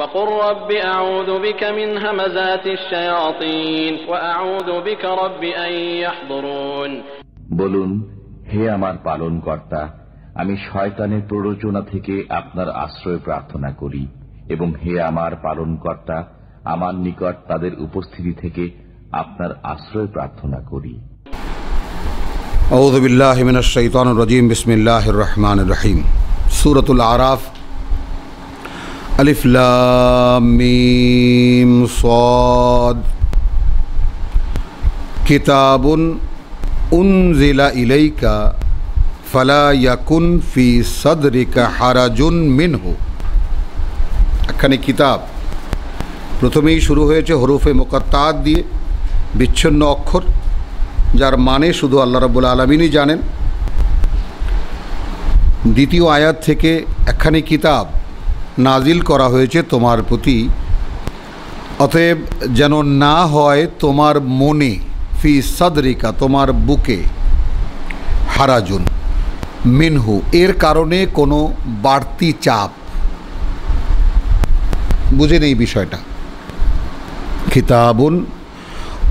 وقل رب أعوذ بك من همزات الشياطين وأعوذ بك رب أن يحضرون। বলুন, হে আমার পালনকর্তা, আমি শয়তানের প্ররোচনা থেকে আপনার আশ্রয় প্রার্থনা করি, এবং হে আমার পালনকর্তা, আমার নিকট তাদের উপস্থিতি থেকে আপনার আশ্রয় প্রার্থনা করি। আউযু বিল্লাহি মিনাশ শাইতানির রাজীম। বিসমিল্লাহির রহমানির রহিম। সূরাতুল আরাফ। আলিফ লাম মিম সাদ। কিতাবুন উনজিলা ইলাইকা ফালা ইয়াকুন ফি সাদরিকা হারাজুন মিনহু। একখানি কিতাব। প্রথমেই শুরু হয়েছে হরফে মুকাত্তাআত দিয়ে, বিচ্ছিন্ন অক্ষর, যার মানে শুধু আল্লাহ রাব্বুল আলামিনই জানেন। দ্বিতীয় আয়াত থেকে একখানি কিতাব নাজিল করা হয়েছে তোমার প্রতি, অতএব যেন না হয় তোমার মনে, ফি সাদরিকা তোমার বুকে, হারাজুন মিনহু এর কারণে কোনো বাড়তি চাপ। বুঝে নেই বিষয়টা। কিতাবুন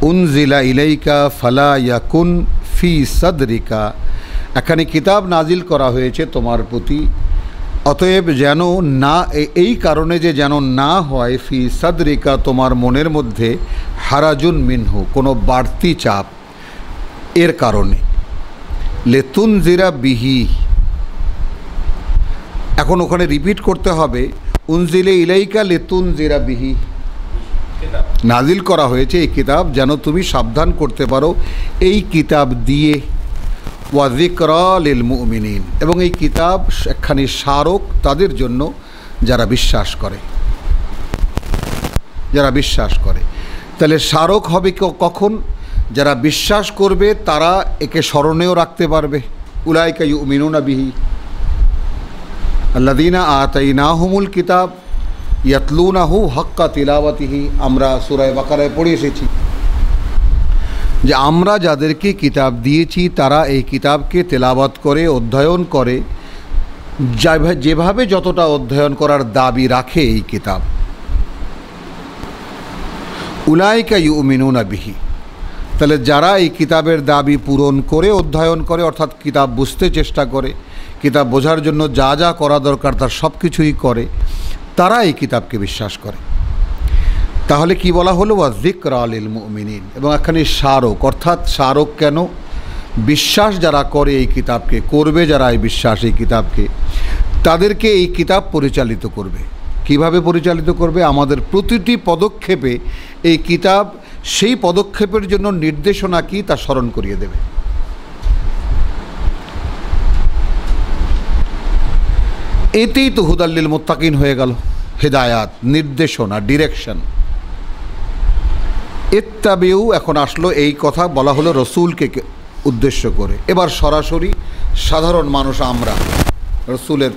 উনজিলা ইলাইকা ফালা ইয়াকুন ফি সাদরিকা, এখানে কিতাব নাজিল করা হয়েছে তোমার প্রতি, অতএব যেন না, এই কারণে যে যেন না হয় ফি সাদরিকা তোমার মনের মধ্যে, হারাজুন মিনহু কোনো বাড়তি চাপ এর কারণে। লিতুনজিরা বিহি, এখন ওখানে রিপিট করতে হবে, উনজিলে ইলাইকা লিতুনজিরা বিহি, নাজিল করা হয়েছে এই কিতাব যেন তুমি সাবধান করতে পারো এই কিতাব দিয়ে। ওয়া যিকরা লিল মুমিনিন, এবং এই কিতাব একখানি স্মারক তাদের জন্য যারা বিশ্বাস করে, যারা বিশ্বাস করে। তাহলে স্মারক হবে কখন? যারা বিশ্বাস করবে তারা একে স্মরণেও রাখতে পারবে। উলাইকা ইউমিনুনা বিহি আল্লাযীনা আতাইনাহুমুল কিতাব ইয়াতলুনাহু হাক্কা তিলাওয়াতিহি। আমরা সূরা বাকারায় পড়ে এসেছি যে আমরা যাদেরকে কিতাব দিয়েছি তারা এই কিতাবকে তেলাওয়াত করে, অধ্যয়ন করে, যেভাবে যতটা অধ্যয়ন করার দাবি রাখে এই কিতাব। উলাইকা ইউমিনুনা বিহি, তাহলে যারা এই কিতাবের দাবি পূরণ করে অধ্যয়ন করে, অর্থাৎ কিতাব বুঝতে চেষ্টা করে, কিতাব বোঝার জন্য যা যা করা দরকার তার সব কিছুই করে, তারা এই কিতাবকে বিশ্বাস করে। তাহলে কি বলা হলো? ওয়া যিকরা লিল মুমিনিন, এবং এখানে স্মারক, অর্থাৎ স্মারক কেন? বিশ্বাস যারা করে এই কিতাবকে, করবে যারা এই বিশ্বাস এই কিতাবকে, তাদেরকে এই কিতাব পরিচালিত করবে। কিভাবে পরিচালিত করবে? আমাদের প্রতিটি পদক্ষেপে এই কিতাব সেই পদক্ষেপের জন্য নির্দেশনা কি তা স্মরণ করিয়ে দেবে। এতেই তো হুদাল্লিল মুত্তাকিন হয়ে গেল, হেদায়াত, নির্দেশনা, ডিরেকশন। ইত্তাবিউ, এখন আসলো এই কথা বলা হলো রসুলকে উদ্দেশ্য করে। এবার সরাসরি সাধারণ মানুষ আমরা, রসুলের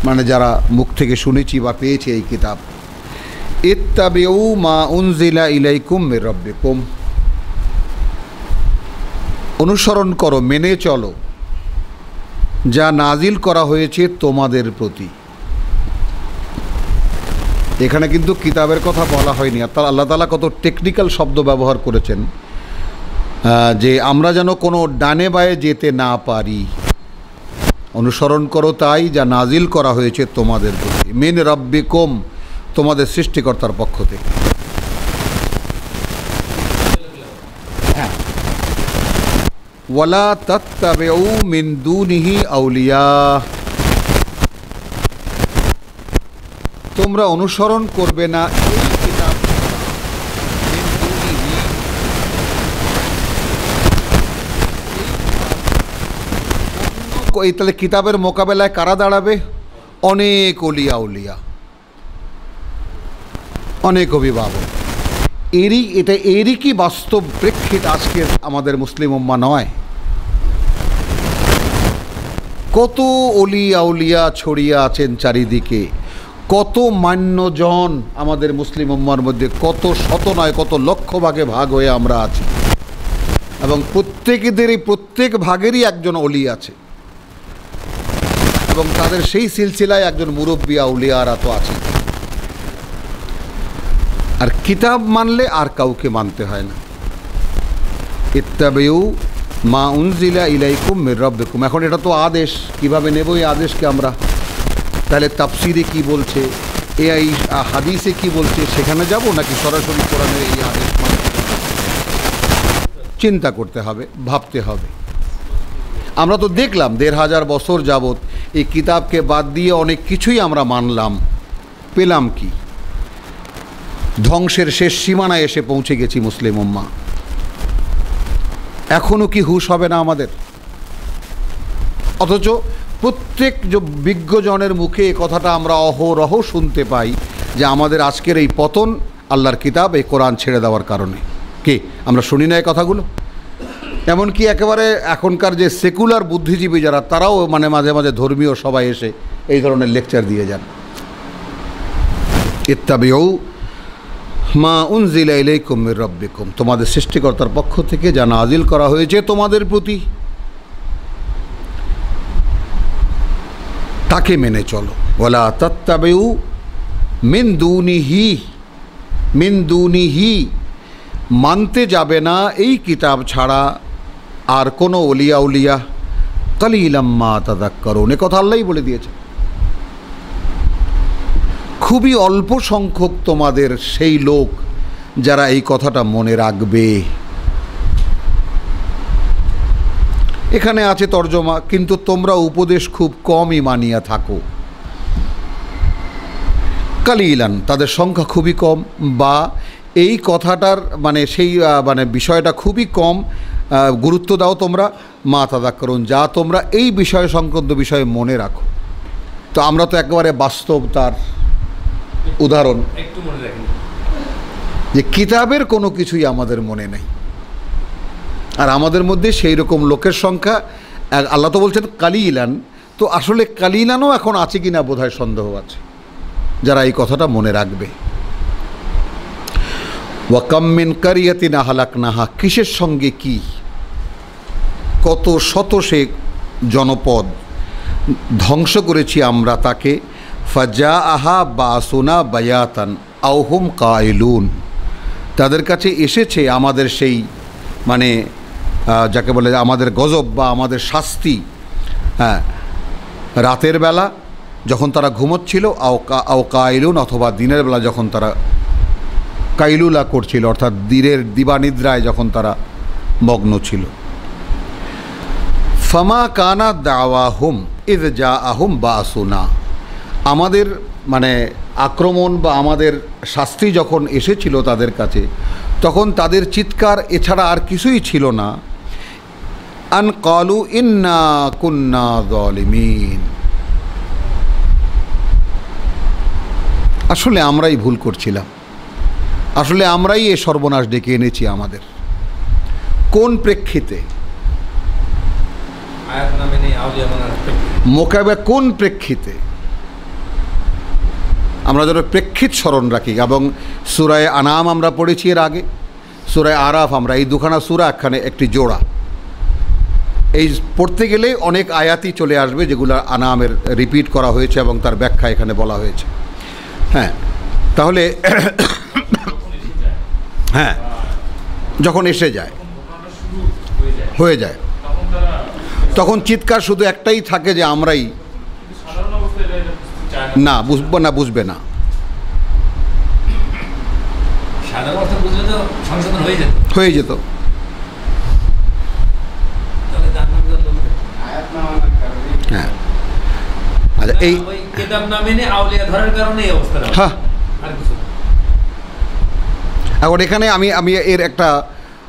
মানে যারা মুখ থেকে শুনেছি বা পেয়েছি এই কিতাব, ইত্তাবিউ মা উনজিলা ইলাইকুম মির রাব্বিকুম, অনুসরণ করো, মেনে চলো যা নাজিল করা হয়েছে তোমাদের প্রতি। এখানে কিন্তু কিতাবের কথা বলা হয়নি। আর আল্লাহ তাআলা কত টেকনিক্যাল শব্দ ব্যবহার করেছেন যে আমরা যেন কোনো ডানে বায়ে যেতে না পারি। অনুসরণ করো তাই যা নাজিল করা হয়েছে তোমাদের প্রতি, মিন রাব্বিকুম, তোমাদের সৃষ্টিকর্তার পক্ষ থেকে। ওয়ালা তাত্তাবিউ মিন দুনিহি আউলিয়া, তোমরা অনুসরণ করবে না এই কিতাব, তাহলে কিতাবের মোকাবেলায় কারা দাঁড়াবে? অনেক ওলিয়া উলিয়া, অনেক অভিভাবক। এরই কি বাস্তব প্রেক্ষিত আজকের আমাদের মুসলিম উম্মাহ নয়? কত ওলিয়া উলিয়া ছড়িয়ে আছেন চারিদিকে, কত মান্যজন আমাদের মুসলিম উম্মার মধ্যে, কত শত নয় কত লক্ষ ভাগে ভাগ হয়ে আমরা আছি, এবং প্রত্যেক ভাগেরই একজন ওলি আছে, এবং তাদের সেই সিলসিলায় একজন মুরব্বী আউলিয়ারা তো আছে। আর কিতাব মানলে আর কাউকে মানতে হয় না। ইত্তাবিউ মা উনজিলা ইলাইকুম মির রাব্বিকুম। এখন এটা তো আদেশ, কিভাবে নেব এই আদেশকে আমরা? তাহলে তাফসিরে কি বলছে, এই হাদিসে কি বলছে, সেখানে যাব নাকি সরাসরি কোরআনের এই আদেশ চিন্তা করতে হবে, ভাবতে হবে। আমরা তো দেখলাম ১৫০০ বছর যাবৎ এই কিতাবকে বাদ দিয়ে অনেক কিছুই আমরা মানলাম, পেলাম কি? ধ্বংসের শেষ সীমানায় এসে পৌঁছে গেছি মুসলিম উম্মাহ। এখনও কি হুঁশ হবে না আমাদের? অথচ প্রত্যেক যে বিজ্ঞজনের মুখে এ কথাটা আমরা অহরহ শুনতে পাই যে আমাদের আজকের এই পতন আল্লাহর কিতাব এই কোরআন ছেড়ে দেওয়ার কারণে। কি আমরা শুনি না এই কথাগুলো? এমনকি একেবারে এখনকার যে সেকুলার বুদ্ধিজীবী যারা, তারাও মানে মাঝে মাঝে ধর্মীয় সবাই এসে এই ধরনের লেকচার দিয়ে যান। ইত্তাবিউ মা উনজিলা ইলাইকুম মির রাব্বিকুম, তোমাদের সৃষ্টিকর্তার পক্ষ থেকে যা নাজিল করা হয়েছে তোমাদের প্রতি তাকে মেনে চলো। ওয়ালা তাত্তাবিউ মিন দুনিহি, মানতে যাবে না এই কিতাব ছাড়া আর কোনো ওলিয়া কালিলাম মা তাযাক্কারুন। এ কথা আল্লাহই বলে দিয়েছে। খুবই অল্প সংখ্যক তোমাদের সেই লোক যারা এই কথাটা মনে রাখবে। এখানে আছে তর্জমা, কিন্তু তোমরা উপদেশ খুব কমই মানিয়া থাকো। কালিলান, তাদের সংখ্যা খুবই কম, বা এই কথাটার মানে সেই মানে বিষয়টা খুবই কম গুরুত্ব দাও তোমরা। মা তাযাক্কারুন, যা তোমরা এই বিষয় সংক্রান্ত বিষয়ে মনে রাখো। তো আমরা তো একেবারে বাস্তব তার উদাহরণ, একটু মনে রাখেন যে কিতাবের কোনো কিছুই আমাদের মনে নেই। আর আমাদের মধ্যে সেই রকম লোকের সংখ্যা, আল্লাহ তো বলছেন কালিলান, তো আসলে কালিলানও এখন আছে কিনা বোধহয় সন্দেহ আছে, যারা এই কথাটা মনে রাখবে। ওয়া কাম মিন কারিয়াতিন আহলাকনাহা, কিসের সঙ্গে কি, কত শত সে জনপদ ধ্বংস করেছি আমরা তাকে। ফাজাআহা বাসুনা বায়াতান আও হুম কাইলুন, তাদের কাছে এসেছে আমাদের সেই মানে যাকে বলে আমাদের গজব বা আমাদের শাস্তি, হ্যাঁ, রাতের বেলা যখন তারা ঘুমোচ্ছিল, আও কাইলুন, অথবা দিনের বেলা যখন তারা কাইলুলা করছিল, অর্থাৎ দিবানিদ্রায় যখন তারা মগ্ন ছিল। ফামা কানা দাওয়াহুম ইয জাআহুম বাসুনা, আমাদের মানে আক্রমণ বা আমাদের শাস্তি যখন এসেছিল তাদের কাছে, তখন তাদের চিৎকার এছাড়া আর কিছুই ছিল না। আন ক্বালু ইন্না কুন্না যালিমিন, আসলে আমরাই ভুল করছিলাম, আসলে আমরাই এ সর্বনাশ ডেকে এনেছি আমাদের। কোন প্রেক্ষিতে? মোকাবেলা কোন প্রেক্ষিতে? আমরা যেন প্রেক্ষিত স্মরণ রাখি। এবং সূরা আনাম আমরা পড়েছি এর আগে, সূরা আরাফ আমরা, এই দুখানা সূরা একখানে একটি জোড়া। এই পড়তে গেলে অনেক আয়াতই চলে আসবে যেগুলো আনামের রিপিট করা হয়েছে এবং তার ব্যাখ্যা এখানে বলা হয়েছে। হ্যাঁ, তাহলে হ্যাঁ, যখন এসে যায় হয়ে যায় তখন চিৎকার শুধু একটাই থাকে যে আমরাই না বুঝবে না। হয়ে যেত। হ্যাঁ, আচ্ছা, এই হ্যাঁ, এখন এখানে আমি এর একটা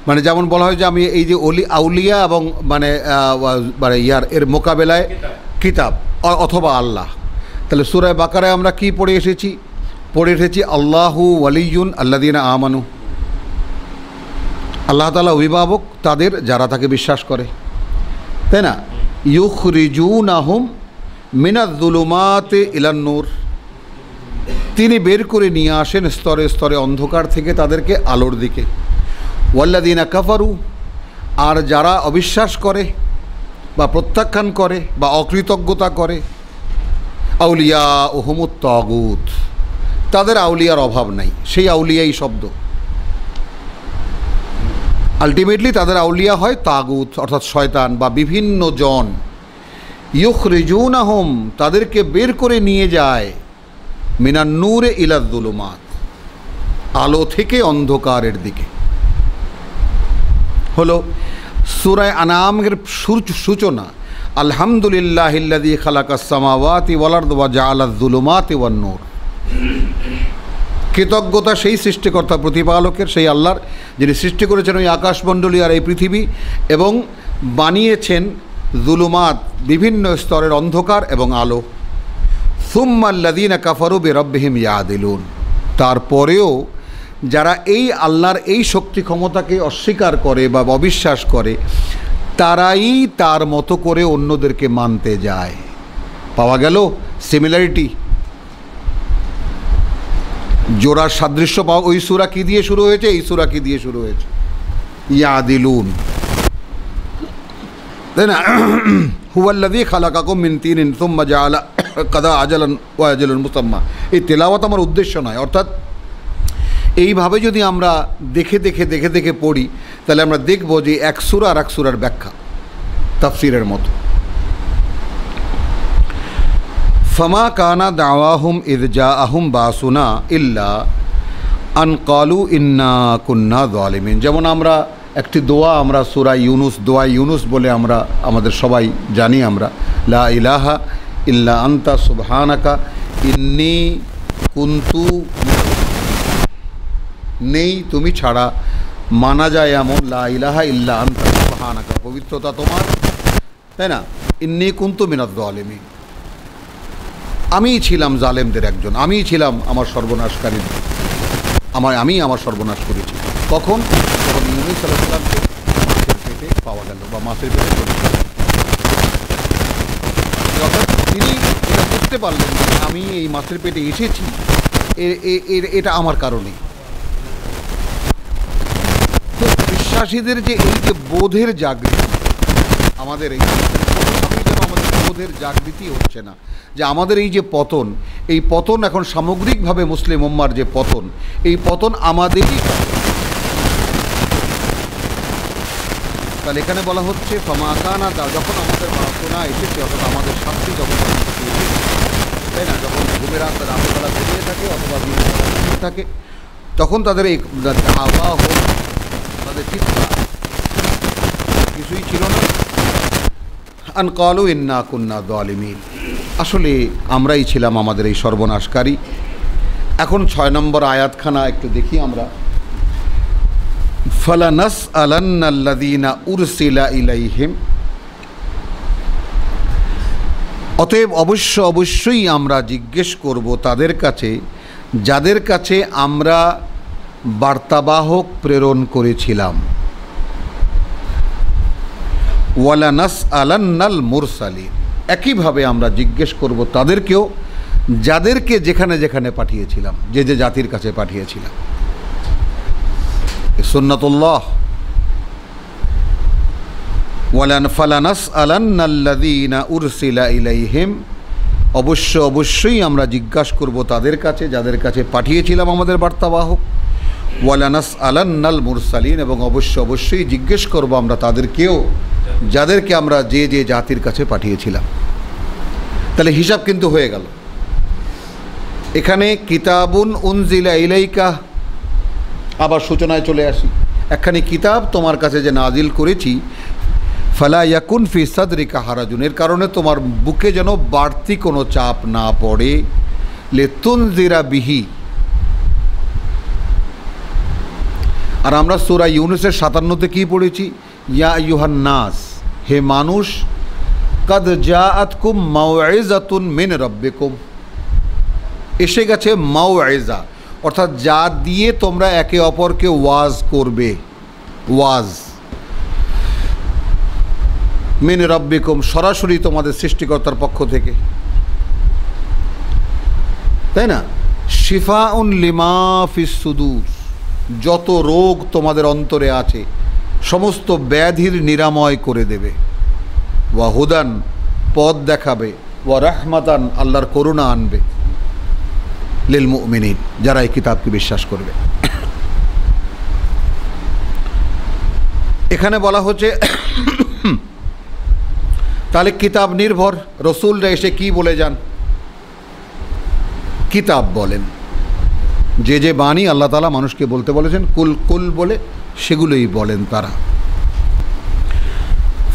মানে যেমন বলা হয় যে আমি এই যে আউলিয়া এবং মানে ইয়ার এর মোকাবেলায় কিতাব অথবা আল্লাহ, তাহলে সূরা বাকারায় আমরা কি পড়ে এসেছি আল্লাহু ওয়ালিয়ুন আল্লাযীনা আমানু, আল্লাহ তাআলা অভিভাবক তাদের যারা তাকে বিশ্বাস করে, তাই না? ইউখরিজুনাহুম মিনাজ-যুলুমাতি ইলান-নূর, তিনি বের করে নিয়ে আসেন স্তরে স্তরে অন্ধকার থেকে তাদেরকে আলোর দিকে। ওয়াল্লাযীনা কাফারু, আর যারা অবিশ্বাস করে বা প্রত্যাখ্যান করে বা অকৃতজ্ঞতা করে, আউলিয়াউহুমুত তাগুত, তাদের আউলিয়ার অভাব নাই, সেই আউলিয়াই শব্দ। আলটিমেটলি তাদের আউলিয়া হয় তাগুত অর্থাৎ শয়তান বা বিভিন্ন জন। ইউখরিজুনাহুম, তাদেরকে বের করে নিয়ে যায় মিনান নূরে ইলাজ যুলুমাত, আলো থেকে অন্ধকারের দিকে। হলো সূরা আনআমের সূচনা, আলহামদুলিল্লাহিল্লাযী খালাকাস সামাওয়াতি ওয়াল আরদ ওয়া জাআলায যুলুমাতি ওয়ান নূর। কৃতজ্ঞতা সেই সৃষ্টিকর্তা প্রতিপালকের, সেই আল্লাহর যিনি সৃষ্টি করেছেন ওই আকাশমণ্ডলী আর এই পৃথিবী, এবং বানিয়েছেন যুলুমাত বিভিন্ন স্তরের অন্ধকার এবং আলো। সুম্মাল্লাযীনা কাফারু বিরাব্বিহিম ইয়াদিলুন, তারপরেও যারা এই আল্লাহর এই শক্তি ক্ষমতাকে অস্বীকার করে বা অবিশ্বাস করে, তারাই তার মতো করে অন্যদেরকে মানতে যায়। পাওয়া গেল সিমিলারিটি, জোড়ার সাদৃশ্য পাওয়া। ওই সূরা কি দিয়ে শুরু হয়েছে, এই সূরা কি দিয়ে শুরু হয়েছে? ইয়াদিলুন, তাই না? হুয়াল্লাযী খালাকাকুম মিন তিনিন সুম্মা জাআলা কাদা আজালান ওয়া আজালুন মুসাম্মা। এই তেলাওয়াত আমার উদ্দেশ্য নয়, অর্থাৎ এইভাবে যদি আমরা দেখে দেখে পড়ি, তাহলে আমরা দেখব যে এক সূরা আর এক সূরার ব্যাখ্যা তাফসীরের মতো। ফামা কানা দাওয়াহুম ইয জাআহুম বাসুনা ইল্লা আন ক্বালু ইন্না কুন্না যালিমিন। যেমন আমরা একটি দোয়া, আমরা সূরা ইউনুস, দোয়া ইউনুস বলে আমরা আমাদের সবাই জানি, আমরা লা ইলাহা ইল্লা আনতা সুবহানাকা ইন্নী কুনতু, নেই তুমি ছাড়া মানা যায় এমন, লা ইলাহা ইল্লা আনতা সুবহানাকা, পবিত্রতা তোমার, তাই না? ইন্নী কুনতু মিনাজ যালিমিন, আমিই ছিলাম জালেমদের একজন, আমিই ছিলাম আমার সর্বনাশকারী, আমি আমার সর্বনাশ করেছি। কখন? যখন ইউনুস আলাইহিস সালামকে মাছের পেটে পাওয়া গেল বা মাছের পেটে পড়ে গেল। অর্থাৎ তিনি এটা বুঝতে পারলেন যে আমি এই মাছের পেটে এসেছি, এটা আমার কারণে। তো বিশ্বাসীদের যে এই যে বোধের জাগৃতি, আমাদের এই যেন আমাদের বোধের জাগৃতি হচ্ছে না, যে আমাদের এই যে পতন, এই পতন এখন সামগ্রিকভাবে মুসলিম উম্মার যে পতন, এই পতন আমাদেরই। তাহলে এখানে বলা হচ্ছে ফামা কানা, যখন আমাদের বাসনা এসেছে, অর্থাৎ আমাদের শাস্তি যখন এসেছে, তাই না? যখন ঘুমের রাত্রেবেলা ঘুমিয়ে থাকে অথবা দিনের থাকে, তখন তাদের এই আওয়াহ, তাদের চিৎকার কিছুই ছিল না। আন ক্বালু ইন্না কুন্না যালিমিন, আসলে আমরাই ছিলাম আমাদের এই সর্বনাশকারী। এখন 6 নম্বর আয়াতখানা একটু দেখি আমরা। ফালানাসআলান্নাল্লাযীনা উরসিলা ইলাইহিম, অতএব অবশ্যই আমরা জিজ্ঞেস করব তাদের কাছে যাদের কাছে আমরা বার্তাবাহক প্রেরণ করেছিলাম। ওয়ালানাসআলান্নাল মুরসালিন, একইভাবে আমরা জিজ্ঞেস করব তাদেরকেও যাদেরকে যেখানে যেখানে পাঠিয়েছিলাম, যে যে জাতির কাছে পাঠিয়েছিলাম। সুন্নাতুল্লাহ। ফালানাসআলান্নাল্লাযীনা উরসিলা ইলাইহিম, অবশ্যই আমরা জিজ্ঞাসা করব তাদের কাছে যাদের কাছে পাঠিয়েছিলাম আমাদের বার্তাবাহক। ওয়ালানাসআলান্নাল মুরসালিন, এবং অবশ্যই জিজ্ঞেস করব আমরা তাদেরকেও যাদেরকে আমরা যে যে জাতির কাছে পাঠিয়েছিলাম। তাহলে হিসাব কিন্তু হয়ে গেল। এখানে কিতাবুন উনজিলা ইলাইকা, আবার সূচনায় চলে আসি, একখানি কিতাব তোমার কাছে যে নাজিল করেছি, ফালা ইয়াকুন ফি সাদরিকা হারাজুন, এর কারণে তোমার বুকে যেন বাড়তি কোনো চাপ না পড়ে। লিতুনজিরা বিহি, আর আমরা সূরা ইউনুসের 57-তে কি পড়েছি? ইয়া আইয়ুহান নাস, হে মানুষ, কাদ জাআতকুম মাউইযাতুন মিন রাব্বিকুম, এসে গেছে মাউইযা, অর্থাৎ যা দিয়ে তোমরা একে অপরকে ওয়াজ করবে। ওয়াজ মিন রাব্বিকুম, সরাসরি তোমাদের সৃষ্টিকর্তার পক্ষ থেকে, তাই না? শিফাউন লিমা ফিস সুদূর, যত রোগ তোমাদের অন্তরে আছে সমস্ত ব্যাধির নিরাময় করে দেবে। ওয়া হুদান, পথ দেখাবে। ওয়া রাহমাতান, আল্লাহর করুণা আনবে। লিল মুমিনিন, যারা এই কিতাবকে বিশ্বাস করবে। এখানে বলা হচ্ছে তাহলে কিতাব নির্ভর, রসুলরা এসে কি বলে যান? কিতাব বলেন। যে যে বাণী আল্লাহ তাআলা মানুষকে বলতে বলেছেন, কুল কুল বলে সেগুলোই বলেন তারা।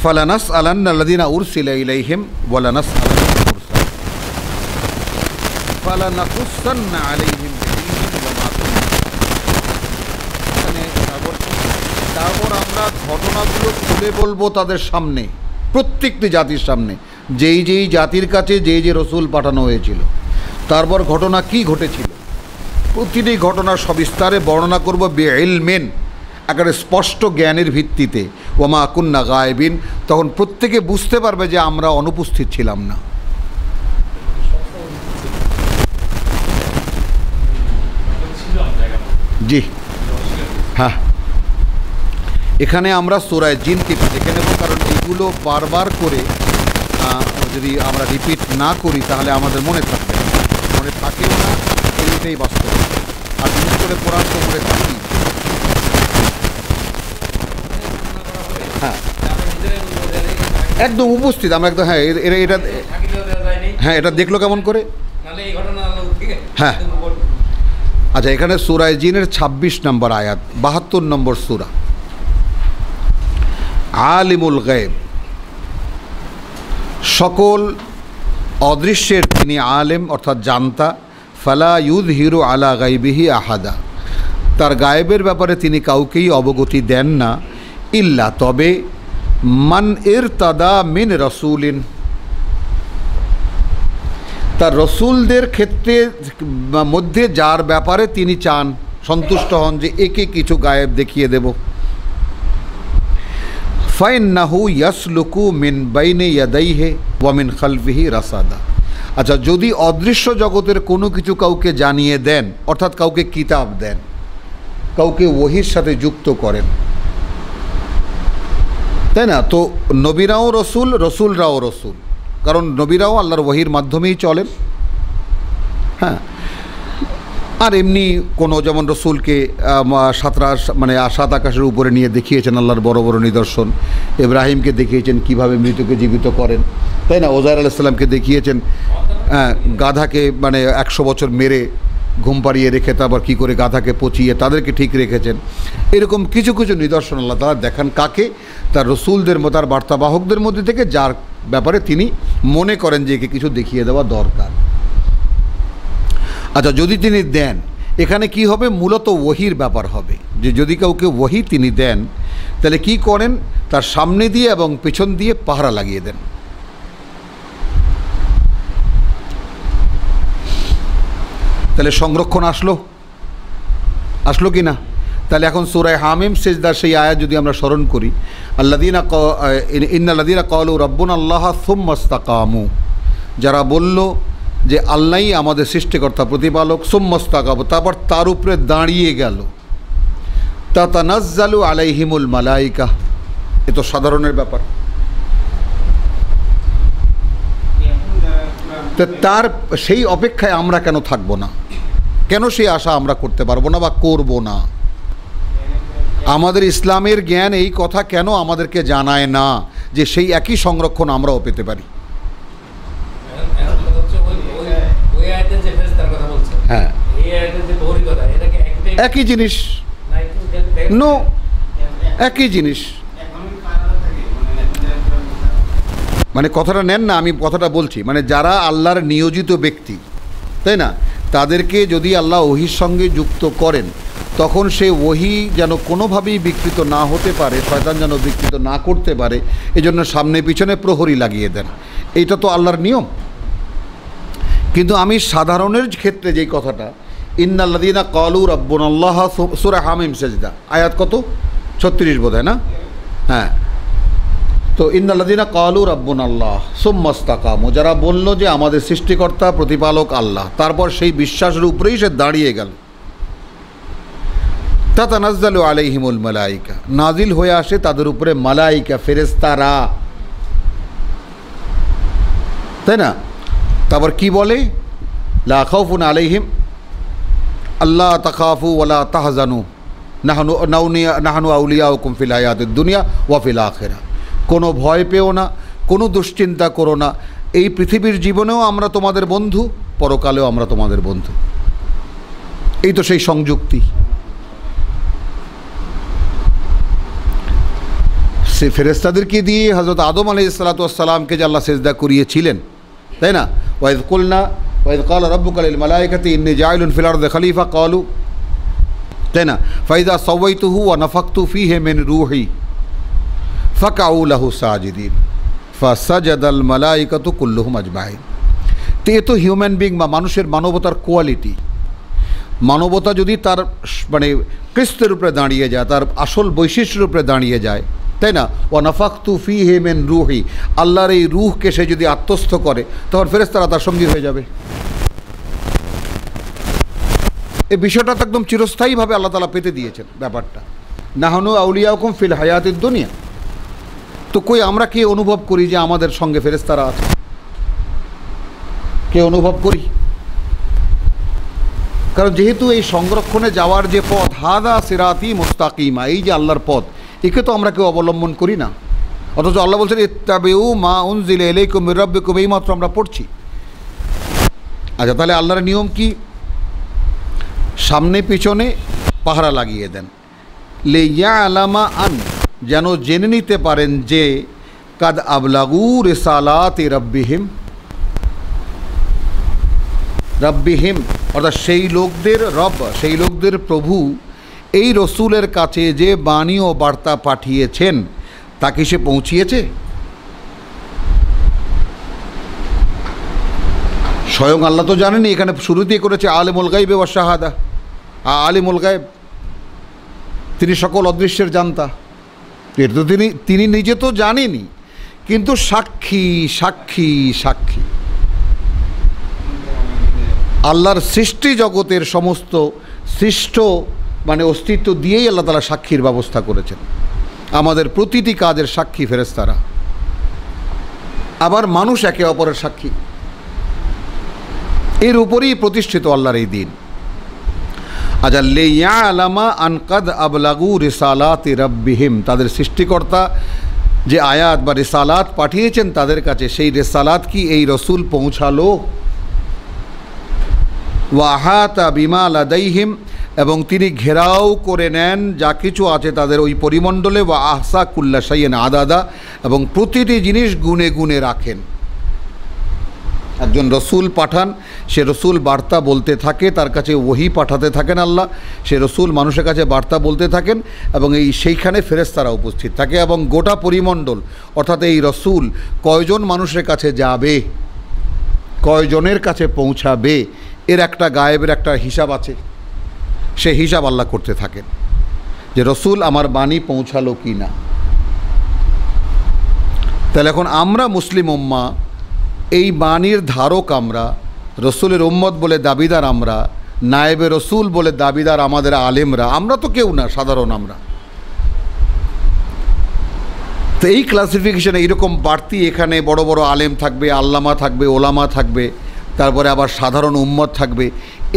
ফালানাসআলান্না আল্লাযীনা উরসিলা ইলাইহিম ওয়া লানাসআলান্না মুরসালিন ফালানাকুসান্না আলাইহিম বিহিম ওয়া মা কুন্না। তারপর আমরা ঘটনাগুলো খুলে বলবো তাদের সামনে, প্রত্যেকটি জাতির সামনে, যেই যেই জাতির কাছে যেই যে রসুল পাঠানো হয়েছিল, তারপর ঘটনা কি ঘটেছিল প্রতিটি ঘটনার সবিস্তারে বর্ণনা করব বিইলমিন, একেবারে স্পষ্ট জ্ঞানের ভিত্তিতে। ওমা কুন্না গায়েবিন, তখন প্রত্যেকে বুঝতে পারবে যে আমরা অনুপস্থিত ছিলাম না। জি হ্যাঁ, এখানে আমরা সূরা জিনকে দেখে নেব, কারণ এগুলো বারবার করে যদি আমরা রিপিট না করি তাহলে আমাদের মনে থাকবে না, মনে থাকেও না, এইটাই বাস্তব। আর বিশেষ করে কোরআন তো মনে থাকি। হ্যাঁ একদম উপস্থিত আমরা একদম। হ্যাঁ এটা হ্যাঁ এটা দেখলো কেমন করে? হ্যাঁ আচ্ছা, এখানে সূরা জিনের 26 নম্বর আয়াত, 72 নম্বর সূরা। আলিমুল গায়ব, সকল অদৃশ্যের তিনি আলেম অর্থাৎ জানতা। ফালা ইউযহিরু আলা গায়বিহি আহাদা, তার গায়েবের ব্যাপারে তিনি কাউকেই অবগতি দেন না। ইল্লা, তবে মান ইরতাদা মিন রাসূলিন, তার রসুলদের ক্ষেত্রে মধ্যে যার ব্যাপারে তিনি চান, সন্তুষ্ট হন যে একে কিছু গায়েব দেখিয়ে দেব। ফাইন্নাহু ইয়াসলুকু মিন বাইনি ইয়াদাইহি ওয়া মিন খালফিহি রাসাদা। আচ্ছা, যদি অদৃশ্য জগতের কোনো কিছু কাউকে জানিয়ে দেন, অর্থাৎ কাউকে কিতাব দেন, কাউকে ওহির সাথে যুক্ত করেন, তাই না? তো নবীরাও রসুল, রসুলরাও রসুল, কারণ নবীরাও আল্লাহর ওহির মাধ্যমেই চলেন। হ্যাঁ, আর এমনি কোনো যেমন রসুলকে সাত আকাশের উপরে নিয়ে দেখিয়েছেন আল্লাহর বড় বড় নিদর্শন, ইব্রাহিমকে দেখিয়েছেন কিভাবে মৃতকে জীবিত করেন, তাই না? ওজাইর আলাইহিস সালামকে দেখিয়েছেন গাধাকে 100 বছর মেরে ঘুম পাড়িয়ে রেখে তারপর কী করে গাধাকে পচিয়ে তাদেরকে ঠিক রেখেছেন। এরকম কিছু কিছু নিদর্শন আল্লাহ তাআলা দেখান কাকে? তার রসুলদের তার বার্তাবাহকদের মধ্যে থেকে, যার ব্যাপারে তিনি মনে করেন যে একে কিছু দেখিয়ে দেওয়া দরকার। আচ্ছা, যদি তিনি দেন, এখানে কি হবে? মূলত ওহির ব্যাপার হবে, যে যদি কাউকে ওহি তিনি দেন তাহলে কি করেন? তার সামনে দিয়ে এবং পেছন দিয়ে পাহারা লাগিয়ে দেন। তাহলে সংরক্ষণ আসলো কি না? তাহলে এখন সূরা হামিম সিজদার সেই আয়াত যদি আমরা স্মরণ করি, ইন্নাল্লাযীনা ক্বালু রাব্বুনাল্লাহ সুম্মা ইসতাকামু, যারা বলল যে আল্লাহই আমাদের সৃষ্টিকর্তা প্রতিপালক, সুম্মা ইসতাকামু, তারপর তার উপরে দাঁড়িয়ে গেল, তাতানাজ্জালু আলাইহিমুল মালাইকা, এ তো সাধারণের ব্যাপার। তো তার সেই অপেক্ষায় আমরা কেন থাকবো না? কেন সেই আশা আমরা করতে পারবো না বা করব না? আমাদের ইসলামের জ্ঞান এই কথা কেন আমাদেরকে জানায় না যে সেই একই সংরক্ষণ আমরাও পেতে পারি? হ্যাঁ, একই জিনিস, নো একই জিনিস। কথাটা নেন না, আমি কথাটা বলছি, যারা আল্লাহর নিয়োজিত ব্যক্তি, তাই না, তাদেরকে যদি আল্লাহ ওহির সঙ্গে যুক্ত করেন, তখন সে ওহি যেন কোনোভাবেই বিকৃত না হতে পারে, শয়তান যেন বিকৃত না করতে পারে, এজন্য সামনে পিছনে প্রহরী লাগিয়ে দেন। এইটা তো আল্লাহর নিয়ম। কিন্তু আমি সাধারণের ক্ষেত্রে যেই কথাটা, ইন্নাল্লাযীনা ক্বালু রাব্বুনাল্লাহ, সূরা হামিম সিজদা আয়াত কত? 36 বোধহয় না? হ্যাঁ, তো ইন্নাল্লাযীনা ক্বালু রাব্বুনাল্লাহ সুম্মা ইসতাকামু, যারা বলল যে আমাদের সৃষ্টিকর্তা প্রতিপালক আল্লাহ, তারপর সেই বিশ্বাসের উপরেই সে দাঁড়িয়ে গেল। তাতানাজ্জালু আলাইহিমুল মালাইকা, নাজিল হয়ে আসে তাদের উপরে মালাইকা, ফেরেশতারা, তাই না? তারপর কি বলে? লা খাউফুন আলাইহিম আল্লাহ তাখাফু ওয়ালা তাহজানু নাহনু আউলিয়াউকুম ফিল হায়াতিদ দুনিয়া ওয়া ফিল আখিরাহ। কোনো ভয় পেও না, কোনো দুশ্চিন্তা করো না, এই পৃথিবীর জীবনেও আমরা তোমাদের বন্ধু, পরকালেও আমরা তোমাদের বন্ধু। এই তো সেই সংযুক্তি। সে ফেরেশতাদেরকে দিয়ে হযরত আদম আলাইহিসসালাতু ওয়াসসালামকে যে আল্লাহ সিজদা করিয়েছিলেন, তাই না? ওয়াইদ ক্বালা রাব্বুকা লিল মালাইকাতি ইন্নী জাইলুন ফিল আরদি খলিফা ক্বালু, তাই না? ফাইদা সাওয়াইতুহু ওয়া নাফাখতু ফীহি মিন রূহি ফাকাউ লাহু সাজিদিন ফাসাজাদাল মালাইকাতু কুল্লুহুম আজমাইন। তো এ তো হিউম্যান বিং বা মানুষের মানবতার কোয়ালিটি। মানবতা যদি তার মানে কৃষ্টের উপরে দাঁড়িয়ে যায়, তার আসল বৈশিষ্ট্যের উপরে দাঁড়িয়ে যায়, তাই না? ওয়া নাফাখতু ফীহি মিন রূহি, আল্লাহর এই রূহকে সে যদি আত্মস্থ করে, তখন ফেরেশতারা তার সঙ্গী হয়ে যাবে। এই বিষয়টা তো একদম চিরস্থায়ীভাবে আল্লাহ তাআলা পেতে দিয়েছেন ব্যাপারটা। নাহনু আউলিয়াউকুম ফিল হায়াতিদ দুনিয়া। তো কই আমরা কে অনুভব করি যে আমাদের সঙ্গে ফেরেশতারা আছে? কে অনুভব করি? কারণ যেহেতু এই সংরক্ষণে যাওয়ার যে পথ, হাদা সিরাতি মুস্তাকিমা, এই যে আল্লাহর পথ, একে তো আমরা কেউ অবলম্বন করি না। অথচ আল্লাহ বলছেন ইত্তাবিউ মা উনজিলা ইলাইকুম মির রাব্বিকুম, এই মাত্র আমরা পড়ছি। আচ্ছা, তাহলে আল্লাহর নিয়ম কি? সামনে পিছনে পাহারা লাগিয়ে দেন। লিয়ালামা আন, যেন জেনে নিতে পারেন যে কাদ আবলাগু রিসালাতি রাব্বিহিম, অর্থাৎ সেই লোকদের রব, সেই লোকদের প্রভু এই রসুলের কাছে যে বাণী ও বার্তা পাঠিয়েছেন তা কি সে পৌঁছিয়েছে? স্বয়ং আল্লাহ তো জানেনি। এখানে শুরুতেই করেছে আলিমুল গায়বি ওয়াশ শাহাদা, আলিমুল গায়ব, তিনি সকল অদৃশ্যের জানতা। এটা তো তিনি নিজে তো জানেনি, কিন্তু সাক্ষী সাক্ষী সাক্ষী আল্লাহর সৃষ্টি জগতের সমস্ত সৃষ্ট মানে অস্তিত্ব দিয়েই আল্লাহ তাআলা সাক্ষীর ব্যবস্থা করেছেন। আমাদের প্রতিটি কাজের সাক্ষী ফেরেশতারা, আবার মানুষ একে অপরের সাক্ষী। এর উপরেই প্রতিষ্ঠিত আল্লাহর এই দিন। আচ্ছা, লিয়ালামা আন কাদ আবলাগু রিসালাতি রাব্বিহিম, তাদের সৃষ্টিকর্তা যে আয়াত বা রিসালাত পাঠিয়েছেন তাদের কাছে, সেই রিসালাত কি এই রসুল পৌঁছালো? ওয়া আহাতা বিমা লাদাইহিম, এবং তিনি ঘেরাও করে নেন যা কিছু আছে তাদের ওই পরিমণ্ডলে। ওয়া আহসা কুল্লা শাইইন আদাদা, এবং প্রতিটি জিনিস গুনে গুনে রাখেন। একজন রসুল পাঠান, সে রসুল বার্তা বলতে থাকে, তার কাছে ওহী পাঠাতে থাকেন আল্লাহ, সে রসুল মানুষের কাছে বার্তা বলতে থাকেন, এবং সেইখানে ফেরেশতারা উপস্থিত থাকে। এবং গোটা পরিমণ্ডল, অর্থাৎ এই রসুল কয়জন মানুষের কাছে যাবে, কয়জনের কাছে পৌঁছাবে, এর একটা গায়েবের একটা হিসাব আছে। সে হিসাব আল্লাহ করতে থাকেন যে রসুল আমার বাণী পৌঁছালো কি না। তাহলে এখন আমরা মুসলিম উম্মাহ, এই বাণীর ধারক আমরা, রসুলের উম্মত বলে দাবিদার আমরা, নায়েবে রসুল বলে দাবিদার আমাদের আলেমরা, আমরা তো কেউ না, সাধারণ আমরা। তো এই ক্লাসিফিকেশনে এইরকম বাড়তি, এখানে বড় বড় আলেম থাকবে, আল্লামা থাকবে, ওলামা থাকবে, তারপরে আবার সাধারণ উম্মত থাকবে।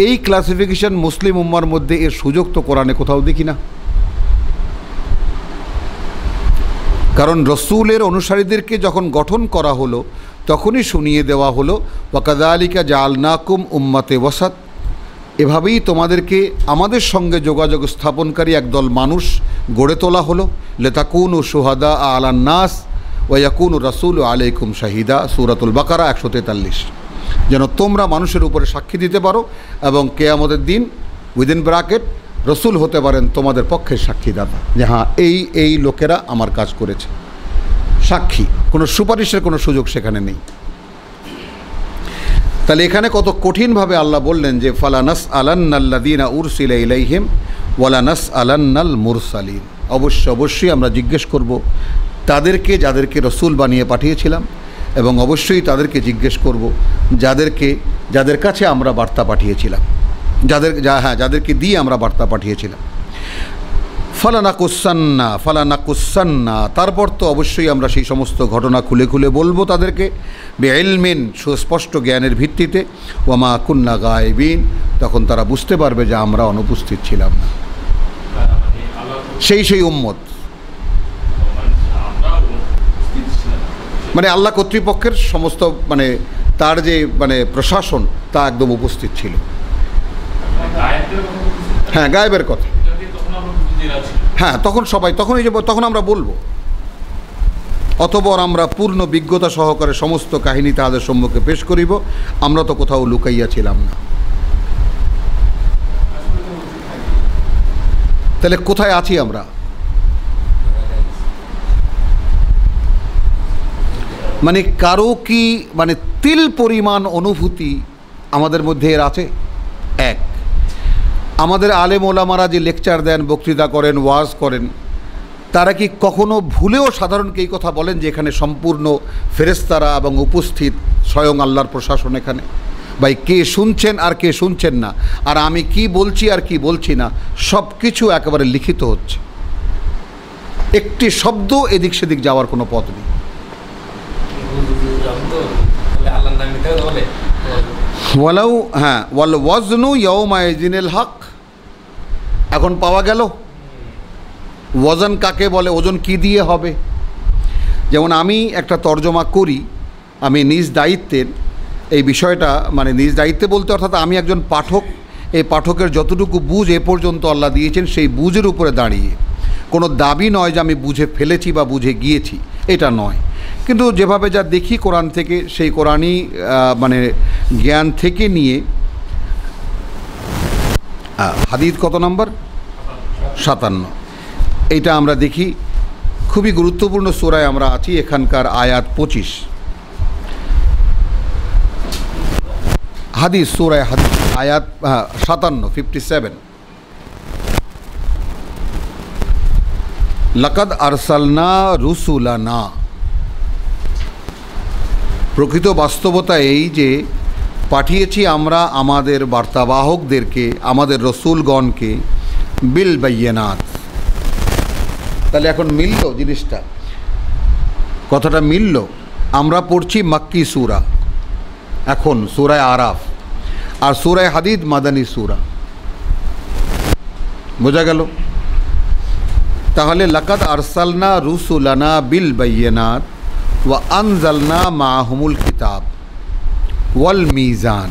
এই ক্লাসিফিকেশন মুসলিম উম্মার মধ্যে এর সুযোগ তো কোরআনে কোথাও দেখি না। কারণ রসুলের অনুসারীদেরকে যখন গঠন করা হলো তখনই শুনিয়ে দেওয়া হলো ওয়াকাযালিকা জাআলনাকুম উম্মাতে ওয়াসাত, এভাবেই তোমাদেরকে আমাদের সঙ্গে যোগাযোগ স্থাপনকারী একদল মানুষ গড়ে তোলা হলো। লিতাকুনু শুহাদা আলান নাস ওয়া ইয়াকুনু রাসূলু আলাইকুম শাহিদা, সূরাতুল বাকারা 143, যেন তোমরা মানুষের উপরে সাক্ষী দিতে পারো এবং কিয়ামতের দিন উইদিন ব্র্যাকেট রসুল হতে পারেন তোমাদের পক্ষের সাক্ষীদাতা, যে হ্যাঁ এই লোকেরা আমার কাজ করেছে। সাক্ষী, কোনো সুপারিশের কোনো সুযোগ সেখানে নেই। তাহলে এখানে কত কঠিনভাবে আল্লাহ বললেন যে ফালা নাসআলান্নাল্লাযীনা উরসিলা ইলাইহিম ওয়ালা নাসআলান্নাল মুরসালিন, অবশ্যই আমরা জিজ্ঞেস করব তাদেরকে যাদেরকে রসুল বানিয়ে পাঠিয়েছিলাম, এবং অবশ্যই তাদেরকে জিজ্ঞেস করব যাদের কাছে আমরা বার্তা পাঠিয়েছিলাম, যাদেরকে দিয়ে আমরা বার্তা পাঠিয়েছিলাম। ফালানাকুসান্না, তারপর তো অবশ্যই আমরা সেই সমস্ত ঘটনা খুলে খুলে বলবো তাদেরকে, বেইলমিন, সুস্পষ্ট জ্ঞানের ভিত্তিতে, ওয়ামা কুন্না গায়েবিন, তখন তারা বুঝতে পারবে যে আমরা অনুপস্থিত ছিলাম না। সেই উম্মত, মানে আল্লাহ কর্তৃপক্ষের সমস্ত মানে তার যে মানে প্রশাসন তা একদম উপস্থিত ছিল। হ্যাঁ, গায়েবের কথা, হ্যাঁ, তখন সবাই, তখন এই যে তখন আমরা বলবো, অতঃপর আমরা পূর্ণ বিজ্ঞতা সহকারে সমস্ত কাহিনী তাদের সম্মুখে পেশ করিব, আমরা তো কোথাও লুকাইয়া ছিলাম না। তাহলে কোথায় আছি আমরা? মানে কারো কি মানে তিল পরিমাণ অনুভূতি আমাদের মধ্যে এর আছে? এক, আমাদের আলেম ওলামারা যে লেকচার দেন, বক্তৃতা করেন, ওয়াজ করেন, তারা কি কখনো ভুলেও সাধারণকে এই কথা বলেন যে এখানে সম্পূর্ণ ফেরেশতারা এবং উপস্থিত স্বয়ং আল্লাহর প্রশাসন এখানে? ভাই, কে শুনছেন আর কে শুনছেন না, আর আমি কি বলছি আর কি বলছি না, সব কিছু একেবারে লিখিত হচ্ছে। একটি শব্দ এদিক সেদিক যাওয়ার কোনো পথ নেই। ওয়ালাউ, হ্যাঁ, ওয়াল ওয়াজনু ইয়াউমাইযিনিল হক, এখন পাওয়া গেল ওজন কাকে বলে, ওজন কি দিয়ে হবে। যেমন আমি একটা তর্জমা করি, আমি নিজ দায়িত্বের এই বিষয়টা, মানে নিজ দায়িত্বে বলতে অর্থাৎ আমি একজন পাঠক, এই পাঠকের যতটুকু বুঝ এ পর্যন্ত আল্লাহ দিয়েছেন সেই বুঝের উপরে দাঁড়িয়ে, কোনো দাবি নয় যে আমি বুঝে ফেলেছি বা বুঝে গিয়েছি, এটা নয়, কিন্তু যেভাবে যা দেখি কোরআন থেকে, সেই কোরআনই মানে জ্ঞান থেকে নিয়ে। হাদিস কত নম্বর? 57। এইটা আমরা দেখি, খুবই গুরুত্বপূর্ণ সূরায় আমরা আছি, এখানকার আয়াত 25। হাদিস, সূরায় হাদিস, আয়াত 57। লাকাদ আরসালনা রুসুলানা, প্রকৃত বাস্তবতা এই যে পাঠিয়েছি আমরা আমাদের বার্তাবাহকদেরকে, আমাদের রসুলগণকে, বিল বাইয়িনাত। তাহলে এখন মিলল জিনিসটা, কথাটা মিলল। আমরা পড়ছি মাক্কি সূরা, এখন সূরায়ে আরাফ, আর সূরায়ে হাদিদ মাদানী সূরা, বোঝা গেল? তাহলে লাকাদ আরসালনা রুসুলানা বিল বাইয়িনাত ওয়া আনজালনা মাআহুমুল কিতাব ওয়াল মিজান।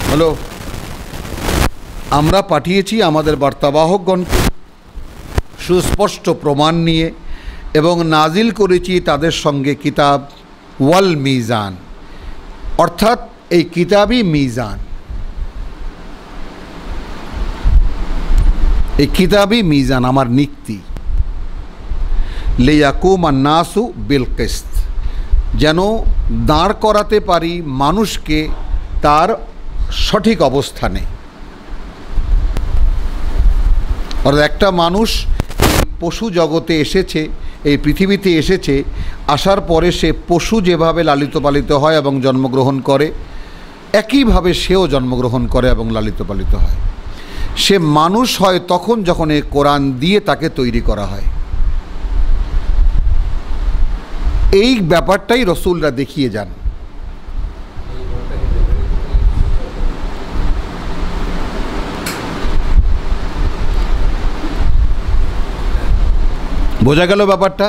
হলো, আমরা পাঠিয়েছি আমাদের বার্তাবাহকগণকে সুস্পষ্ট প্রমাণ নিয়ে, এবং নাজিল করেছি তাদের সঙ্গে কিতাব, ওয়াল মিজান, অর্থাৎ এই কিতাবই মিজান, এই কিতাবই মিজান, আমার নিক্তি। লিয়াকুমান নাসু বিল কিসত, যেন দাঁড় করাতে পারি মানুষকে তার সঠিক অবস্থানে। অর্থাৎ একটা মানুষ পশু জগতে এসেছে, এই পৃথিবীতে এসেছে, আসার পরে সে পশু যেভাবে লালিত পালিত হয় এবং জন্মগ্রহণ করে, একইভাবে সেও জন্মগ্রহণ করে এবং লালিত পালিত হয়। সে মানুষ হয় তখন যখন এই কোরআন দিয়ে তাকে তৈরি করা হয়। এই ব্যাপারটাই রসুলরা দেখিয়ে যান। বোঝা গেল ব্যাপারটা?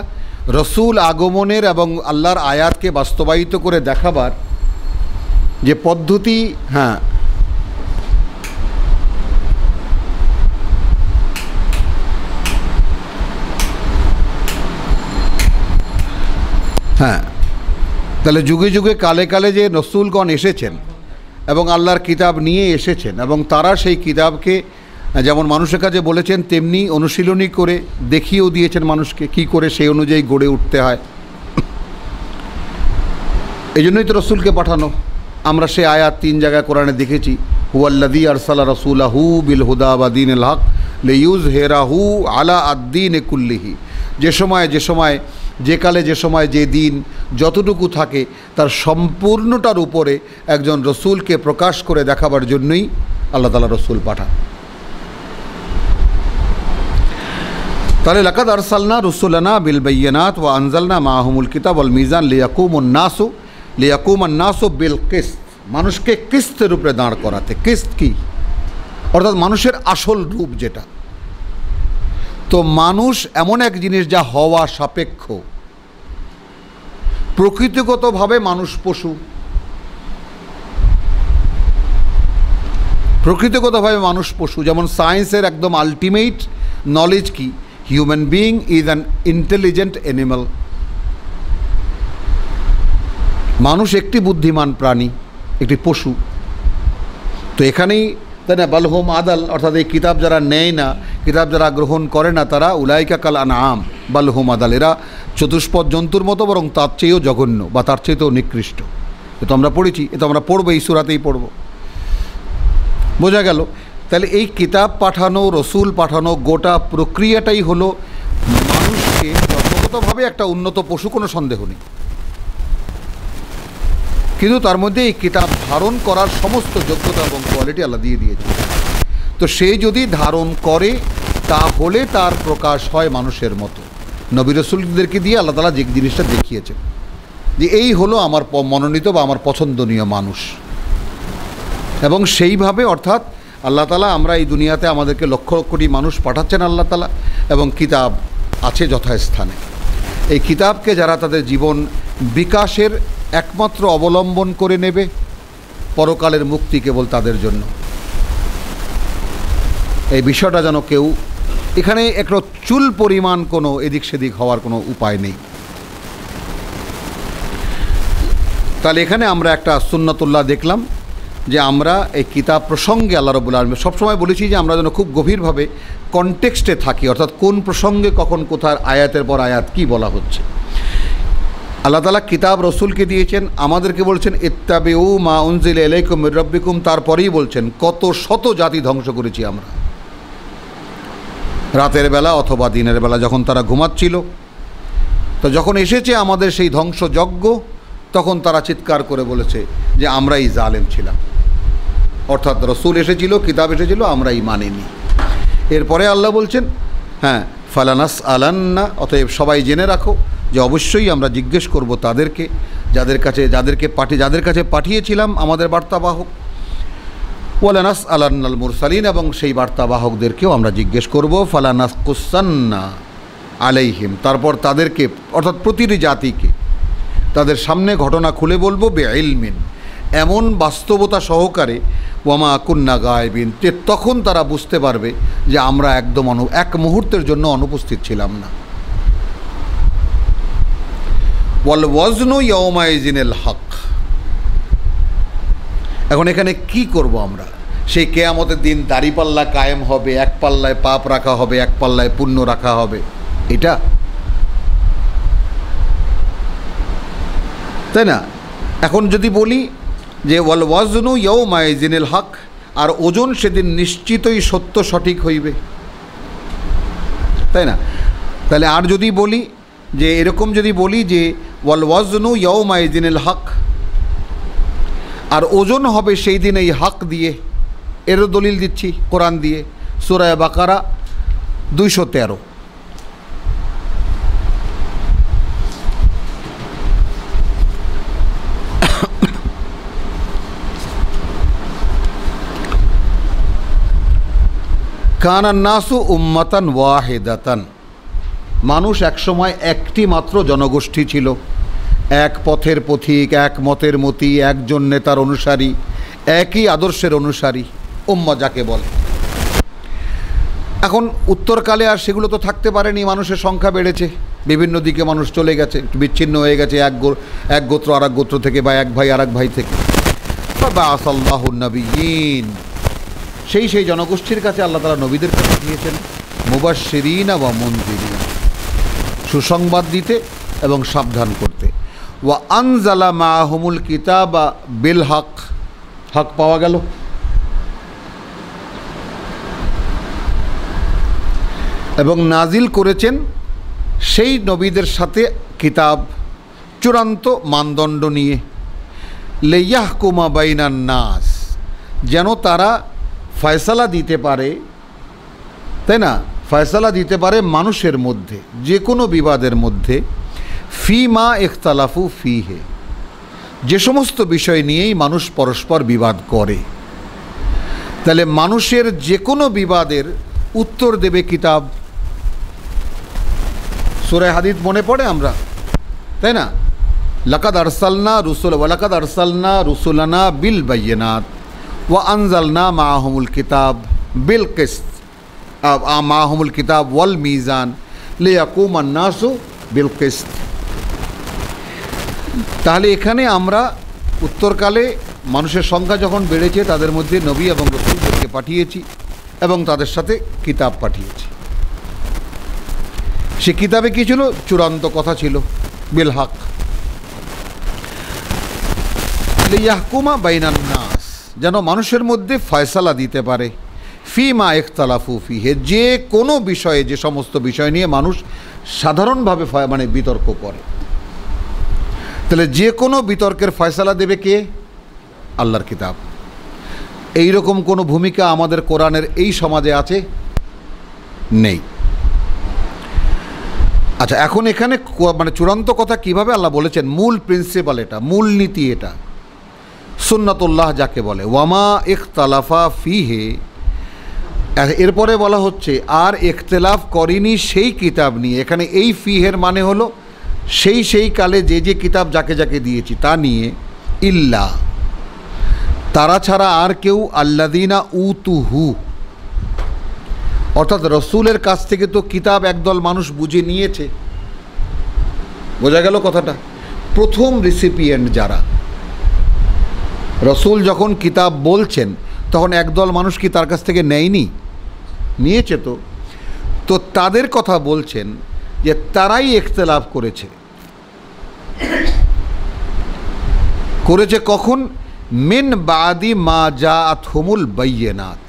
রসুল আগমনের এবং আল্লাহর আয়াতকে বাস্তবায়িত করে দেখাবার যে পদ্ধতি, হ্যাঁ, হ্যাঁ, তাহলে যুগে যুগে কালে কালে যে রসুলগণ এসেছেন এবং আল্লাহর কিতাব নিয়ে এসেছেন, এবং তারা সেই কিতাবকে যেমন মানুষের কাছে বলেছেন তেমনি অনুশীলনী করে দেখিয়েও দিয়েছেন মানুষকে কী করে সেই অনুযায়ী গড়ে উঠতে হয়। এই জন্যই তো রসুলকে পাঠানো। আমরা সে আয়াত 3 জায়গায় কোরআনে দেখেছি, হুয়াল্লাযী আরসালা রাসূলাহু বিল হুদা ওয়া দীনিল হক লিইয়ুযহিরাহু আলা আদ-দীনি কুল্লিহি। যে সময় যে কালে যে সময় যে দিন যতটুকু থাকে তার সম্পূর্ণটার উপরে একজন রসুলকে প্রকাশ করে দেখাবার জন্যই আল্লাহ তাআলা রসুল পাঠান। তাহলে লাকাদ আরসালনা রুসুলানা বিল বাইয়িনাত ওয়া আনজালনা মাআহুমুল কিতাব ওয়াল মিজান লিয়াকুমান নাসু বিল কিসত, মানুষকে কিস্তের উপরে দাঁড় করাতে। কিস্ত কি? অর্থাৎ মানুষের আসল রূপ যেটা। তো মানুষ এমন এক জিনিস যা হওয়া সাপেক্ষ। প্রকৃতিগতভাবে মানুষ পশু, প্রকৃতিগতভাবে মানুষ পশু। যেমন সায়েন্সের একদম আলটিমেট নলেজ কি? Human being is an intelligent animal. মানুষ একটি বুদ্ধিমান প্রাণী, একটি পশু। তো এখানেই তাই না, বালহুম আদাল, অর্থাৎ এই কিতাব যারা নেয় না, কিতাব যারা গ্রহণ করে না, তারা উলাইকা কাল আনআম বালহুম আদাল, এরা চতুষ্পদ জন্তুর মতো, বরং তার চেয়েও জঘন্য বা তার চেয়েও নিকৃষ্ট। এ তো আমরা পড়েছি, এ তো আমরা পড়বো, এই সূরাতেই পড়ব। বোঝা গেল? তাহলে এই কিতাব পাঠানো, রসুল পাঠানো, গোটা প্রক্রিয়াটাই হলো মানুষকে জন্মগতভাবে একটা উন্নত পশু, কোনো সন্দেহ নেই। কিন্তু তার মধ্যে এই কিতাব ধারণ করার সমস্ত যোগ্যতা এবং কোয়ালিটি আল্লাহ দিয়ে দিয়েছে। তো সে যদি ধারণ করে তাহলে তার প্রকাশ হয় মানুষের মতো। নবী রসুলদেরকে দিয়ে আল্লাহ তাআলা যে জিনিসটা দেখিয়েছেন যে এই হলো আমার মনোনীত বা আমার পছন্দনীয় মানুষ। এবং সেইভাবে অর্থাৎ আল্লাহ তাআলা, আমরা এই দুনিয়াতে আমাদেরকে লক্ষ কোটি মানুষ পাঠাচ্ছেন আল্লাহ তাআলা, এবং কিতাব আছে যথাস্থানে। এই কিতাবকে যারা তাদের জীবন বিকাশের একমাত্র অবলম্বন করে নেবে, পরকালের মুক্তি কেবল তাদের জন্য। এই বিষয়টা যেন কেউ এখানে একটু চুল পরিমাণ কোনো এদিক সেদিক হওয়ার কোনো উপায় নেই। তাহলে এখানে আমরা একটা সুন্নাতুল্লাহ দেখলাম যে আমরা এই কিতাব প্রসঙ্গে আল্লাহ রাব্বুল আলামিন, সবসময় বলেছি যে আমরা যেন খুব গভীরভাবে কনটেক্সটে থাকি, অর্থাৎ কোন প্রসঙ্গে কখন কোথার আয়াতের পর আয়াত কি বলা হচ্ছে। আল্লাহ তাআলা কিতাব রসুলকে দিয়েছেন, আমাদেরকে বলছেন ইত্তাবিউ মা উনজিলা ইলাইকুম মির রাব্বিকুম, তারপরেই বলছেন কত শত জাতি ধ্বংস করেছি আমরা। রাতের বেলা অথবা দিনের বেলা যখন তারা ঘুমাচ্ছিল, তো যখন এসেছে আমাদের সেই ধ্বংসযজ্ঞ, তখন তারা চিৎকার করে বলেছে যে আমরাই জালেম ছিলাম। অর্থাৎ রসুল এসেছিল, কিতাব এসেছিল, আমরাই মানিনি। এরপরে আল্লাহ বলছেন হ্যাঁ ফালানাস আলান্না, অতএব সবাই জেনে রাখো যে অবশ্যই আমরা জিজ্ঞেস করব তাদেরকে যাদের কাছে পাঠিয়েছিলাম আমাদের বার্তাবাহক। ওয়ালানাস আলান্নাল মুরসালিন, এবং সেই বার্তাবাহকদেরকেও আমরা জিজ্ঞেস করব। ফালানাস কুসান্না আলাইহিম, তারপর তাদেরকে অর্থাৎ প্রতিটি জাতিকে তাদের সামনে ঘটনা খুলে বলবো বেইলমিন, এমন বাস্তবতা সহকারে, ওয়ামা কুন্না গায়বিন, যে তখন তারা বুঝতে পারবে যে আমরা একদম এক মুহূর্তের জন্য অনুপস্থিত ছিলাম না। ওয়াল ওয়াজনু ইয়াউমাইজিনিল হক। এখন এখানে কি করব আমরা? সেই কিয়ামতের দিন দাড়িপাল্লা কায়েম হবে, এক পাল্লায় পাপ রাখা হবে, এক পাল্লায় পুণ্য রাখা হবে, এটা তাই না? এখন যদি বলি যে ওয়াল ওয়াজনু ইয়াউমাইজিনিল হক, আর ওজন সেদিন নিশ্চিতই সত্য সঠিক হইবে, তাই না? তাহলে আর যদি বলি যে এরকম যদি বলি যে ওয়াল ওয়াজনু ইয়াউমাইজিনিল হক, আর ওজন হবে সেই দিন এই হক দিয়ে, এরও দলিল দিচ্ছি কোরআন দিয়ে, সূরা বাকারা 213। কানান নাসু উম্মাতান ওয়াহিদাতান, মানুষ একসময় একটি মাত্র জনগোষ্ঠী ছিল, এক পথের পথিক, এক মতের মতি, একজন নেতার অনুসারী, একই আদর্শের অনুসারী, উম্মাহ যাকে বলে। এখন উত্তরকালে আর সেগুলো তো থাকতে পারেনি, মানুষের সংখ্যা বেড়েছে, বিভিন্ন দিকে মানুষ চলে গেছে, বিচ্ছিন্ন হয়ে গেছে এক গোত্র আর এক গোত্র থেকে, বা এক ভাই আর এক ভাই থেকে। ফাবাআসাল্লাহুন নাবিয়্যিন, সেই জনগোষ্ঠীর কাছে আল্লাহ তাআলা নবীদের কাছে দিয়েছেন মুবাশশিরিনা ওয়া মুনযিরিন, সুসংবাদ দিতে এবং সাবধান করতে। ওয়া আনজালা মাআহুমুল কিতাবা বিল হক, হক পাওয়া গেল। এবং নাজিল করেছেন সেই নবীদের সাথে কিতাব চূড়ান্ত মানদণ্ড নিয়ে, লিয়াহকুমা বাইনান নাস, যেন তারা ফয়সালা দিতে পারে, তাই না? ফয়সালা দিতে পারে মানুষের মধ্যে যে কোনো বিবাদের মধ্যে, ফি মা ইখতালাফু ফিহে, যে সমস্ত বিষয় নিয়েই মানুষ পরস্পর বিবাদ করে। তাহলে মানুষের যে কোনো বিবাদের উত্তর দেবে কিতাব। সূরা হাদীদ মনে পড়ে আমরা, তাই না? লাকাদ আরসালনা রুসুলানা বিল বায়্যিনাত ওয়া আনজালনা মাআহুমুল কিতাব বিল কিসত মাআহুমুল কিতাব ওয়াল মিজান লিয়াকুমান নাসু বিল কিসত। তাহলে এখানে আমরা উত্তরকালে মানুষের সংখ্যা যখন বেড়েছে তাদের মধ্যে নবী এবং রাসূলদেরকে পাঠিয়েছি এবং তাদের সাথে কিতাব পাঠিয়েছি। সে কিতাবে কি ছিল? চূড়ান্ত কথা ছিল, বিল হক, লিয়াহকুমা বাইনান নাস, যেন মানুষের মধ্যে ফয়সালা দিতে পারে, ফি মা ইখতালাফু ফিহে, যে কোনো বিষয়ে, যে সমস্ত বিষয় নিয়ে মানুষ সাধারণভাবে বিতর্ক করে। তাহলে যে কোনো বিতর্কের ফয়সালা দেবে কে? আল্লাহর কিতাব। এই রকম কোনো ভূমিকা আমাদের কোরআনের এই সমাজে আছে? নেই। আচ্ছা, এখন এখানে চূড়ান্ত কথা কিভাবে আল্লাহ বলেছেন, মূল প্রিন্সিপাল এটা, মূল নীতি এটা, সুন্নাতুল্লাহ যাকে বলে, ওয়ামা ইখতালাফা ফিহে। এরপরে বলা হচ্ছে আর ইখতিলাফ করেনি সেই কিতাব নিয়ে। এখানে এই ফিহের মানে হলো সেই কালে যে কিতাব যাকে যাকে দিয়েছি তা নিয়ে, ইল্লা, তারা ছাড়া আর কেউ, আল্লাযীনা উতুহু, অর্থাৎ রসুলের কাছ থেকে তো কিতাব একদল মানুষ বুঝে নিয়েছে। বোঝা গেল কথাটা? প্রথম রিসিপিয়েন্ট যারা, রসুল যখন কিতাব বলছেন তখন একদল মানুষ কি তার কাছ থেকে নেয়নি? নিয়েছে তো। তো তাদের কথা বলছেন যে তারাই ইখতিলাফ করেছে। কখন? মিন বাদি মা জাআতহুমুল বায়্যিনাত,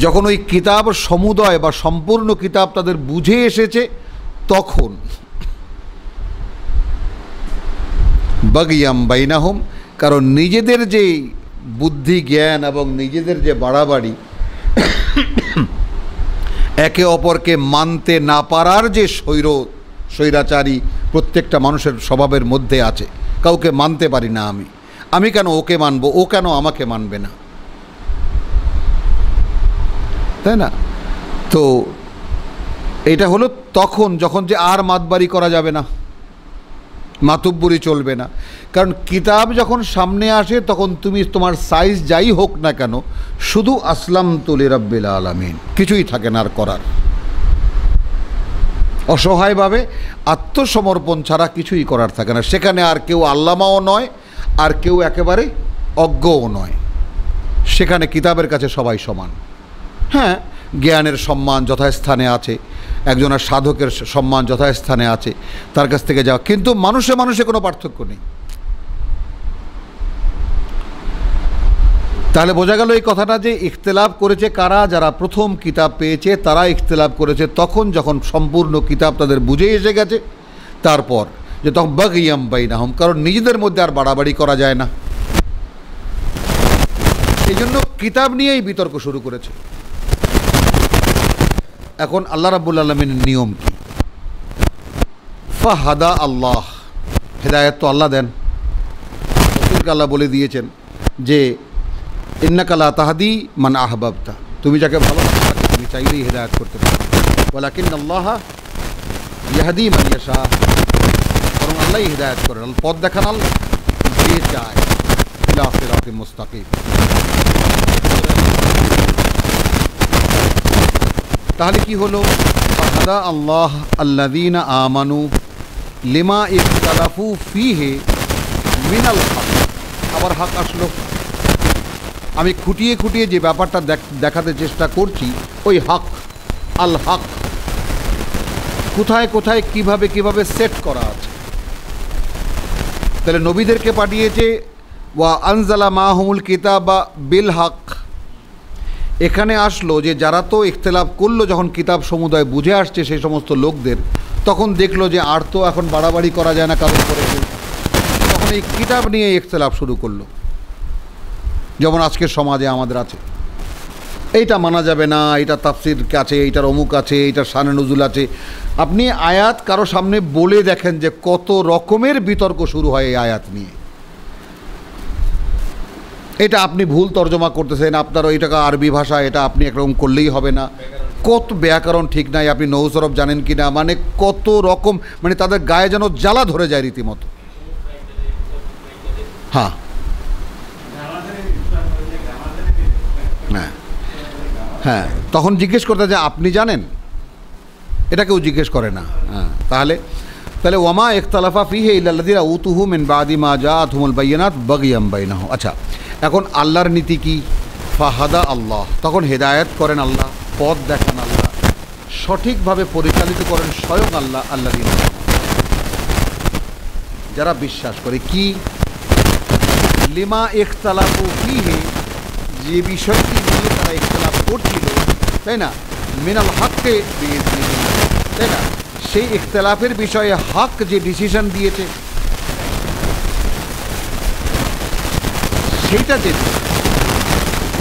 যখন ওই কিতাব সমুদয় বা সম্পূর্ণ কিতাব তাদের বুঝে এসেছে তখন। বাগিয়াম বাইনাহুম, কারণ নিজেদের যে বুদ্ধি জ্ঞান এবং নিজেদের যে বাড়াবাড়ি, একে অপরকে মানতে না পারার যে স্বৈরাচারী প্রত্যেকটা মানুষের স্বভাবের মধ্যে আছে। কাউকে মানতে পারি না আমি কেন ওকে মানবো, ও কেন আমাকে মানবে না, তাই না? তো এটা হলো তখন যখন যে আর মাতবাড়ি করা যাবে না, মাতুব্বরি চলবে না। কারণ কিতাব যখন সামনে আসে তখন তুমি তোমার সাইজ যাই হোক না কেন, শুধু আসলামতু লিরাব্বিল আলামিন, কিছুই থাকে না আর করার। অসহায়ভাবে আত্মসমর্পণ ছাড়া কিছুই করার থাকে না। সেখানে আর কেউ আল্লামাও নয়, আর কেউ একেবারে অজ্ঞও নয়। সেখানে কিতাবের কাছে সবাই সমান। হ্যাঁ, জ্ঞানের সম্মান যথাস্থানে আছে, একজনের সাধকের সম্মান যথাস্থানে আছে, তার কাছ থেকে যাওয়া, কিন্তু মানুষে মানুষে কোনো পার্থক্য নেই। তাহলে বোঝা গেল এই কথাটা যে ইখতিলাফ করেছে কারা? যারা প্রথম কিতাব পেয়েছে তারা ইখতিলাফ করেছে তখন, যখন সম্পূর্ণ কিতাব তাদের বুঝে এসে গেছে। তারপর যে তখন বাগিয়াম বাইনাহুম, কারণ নিজেদের মধ্যে আর বাড়াবাড়ি করা যায় না, এই জন্য কিতাব নিয়েই বিতর্ক শুরু করেছে। এখন আল্লাহ রাব্বুল আলামিনের নিয়ম কি? ফাহাদা আল্লাহ, হেদায়েত তো আল্লাহ দেন। রাসূলকে আল্লাহ বলে দিয়েছেন যে ইন্নাকা লা তাহদি মান আহবাবতা, তুমি যাকে ভালোবাসো তাকে তুমি চাইলেই হেদায়েত করতে পারো। ওয়ালাকিন্নাল্লাহা ইয়াহদি মান ইয়াশা, বরং আল্লাহই হেদায়েত করেন, পথ দেখান আল্লাহ যে চায়, ইলা সিরাতিল মুস্তাকিম। তাহলে কি হলো? ফাহাদা আল্লাহ আল্লাযীনা আমানু লিমা ইখতালাফু ফীহি মিনাল হক। আবার হক আসলো। আমি খুঁটিয়ে খুঁটিয়ে যে ব্যাপারটা দেখাতে চেষ্টা করছি, ওই হক, আল হক কোথায় কোথায় কিভাবে কিভাবে সেট করা আছে। তাহলে নবীদেরকে পাঠিয়েছে ওয়া আনজালা মাহুমুল কিতাবা বিল হক। এখানে আসলো যে যারা তো ইখতিলাফ করলো, যখন কিতাব সমুদয় বুঝে আসছে সেই সমস্ত লোকদের, তখন দেখলো যে আর তো এখন বাড়াবাড়ি করা যায় না কারোর করে, তখন এই কিতাব নিয়ে ইখতিলাফ শুরু করলো, যেমন আজকের সমাজে আমাদের আছে। এইটা মানা যাবে না, এটা তাফসির আছে, এইটার অমুক আছে, এইটার শানে নুজুল আছে। আপনি আয়াত কারো সামনে বলে দেখেন যে কত রকমের বিতর্ক শুরু হয় এই আয়াত নিয়ে। এটা আপনি ভুল তর্জমা করতেছেন, আপনার ওইটাকে আরবি ভাষা, এটা আপনি একরকম করলেই হবে না, কত ব্যাকরণ ঠিক নাই, আপনি নৌসরফ জানেন কি না, মানে কত রকম, মানে তাদের গায়ে যেন জ্বালা ধরে যায় রীতিমতো। হ্যাঁ হ্যাঁ হ্যাঁ, তখন জিজ্ঞেস করতে যে আপনি জানেন, এটা কেউ জিজ্ঞেস করে না। হ্যাঁ, তাহলে ওয়ামা ইখতালাফা ফিহি ইল্লাল্লাযীনা উতুহু মিন বাদি মা জাআতহুমুল বায়িনাত বাগিয়াম বাইনাহুম। আচ্ছা, এখন আল্লাহর নীতি কি? ফাহাদা আল্লাহ, তখন হেদায়েত করেন আল্লাহ, পথ দেখান আল্লাহ, সঠিকভাবে পরিচালিত করেন স্বয়ং আল্লাহ। আল্লাযীনা, যারা বিশ্বাস করে, কি লিমা ইখতালাফু ফিহি, যে বিষয়টি নিয়ে তারা ইখতিলাফ করছিল, তাই না, মিনাল হককে বিইজনিহি, তাই না, সেই ইখতিলাফের বিষয়ে হক যে ডিসিশন দিয়েছে সেইটা যেতে,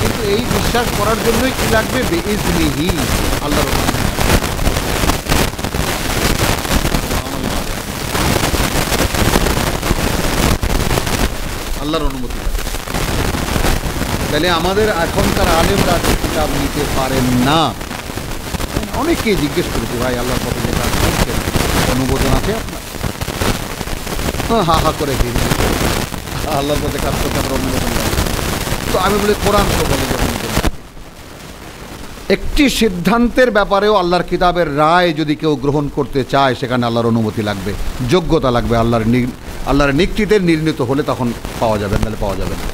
কিন্তু এই বিশ্বাস করার জন্যই কি লাগবে? বিইজনিহি, আল্লাহর অনুমতি লাগবে। তাহলে আমাদের এখনকার আলেমরা কিতাব নিতে পারেন না। অনেককেই জিজ্ঞেস করেছি, ভাই আল্লাহর পথে যে কাজ করছেন অনুমোদন আছে আপনার? হা হা করে দিন, আল্লাহর পথে কাজ করতে আপনার অনুমোদন লাগবে। তো আমি বলি কোরআন তো বলে যে অনুমোদন লাগবে। একটি সিদ্ধান্তের ব্যাপারেও আল্লাহর কিতাবের রায় যদি কেউ গ্রহণ করতে চায়, সেখানে আল্লাহর অনুমতি লাগবে, যোগ্যতা লাগবে, আল্লাহর নিকটিতে নির্ণীত হলে তখন পাওয়া যাবে, নাহলে পাওয়া যাবে না।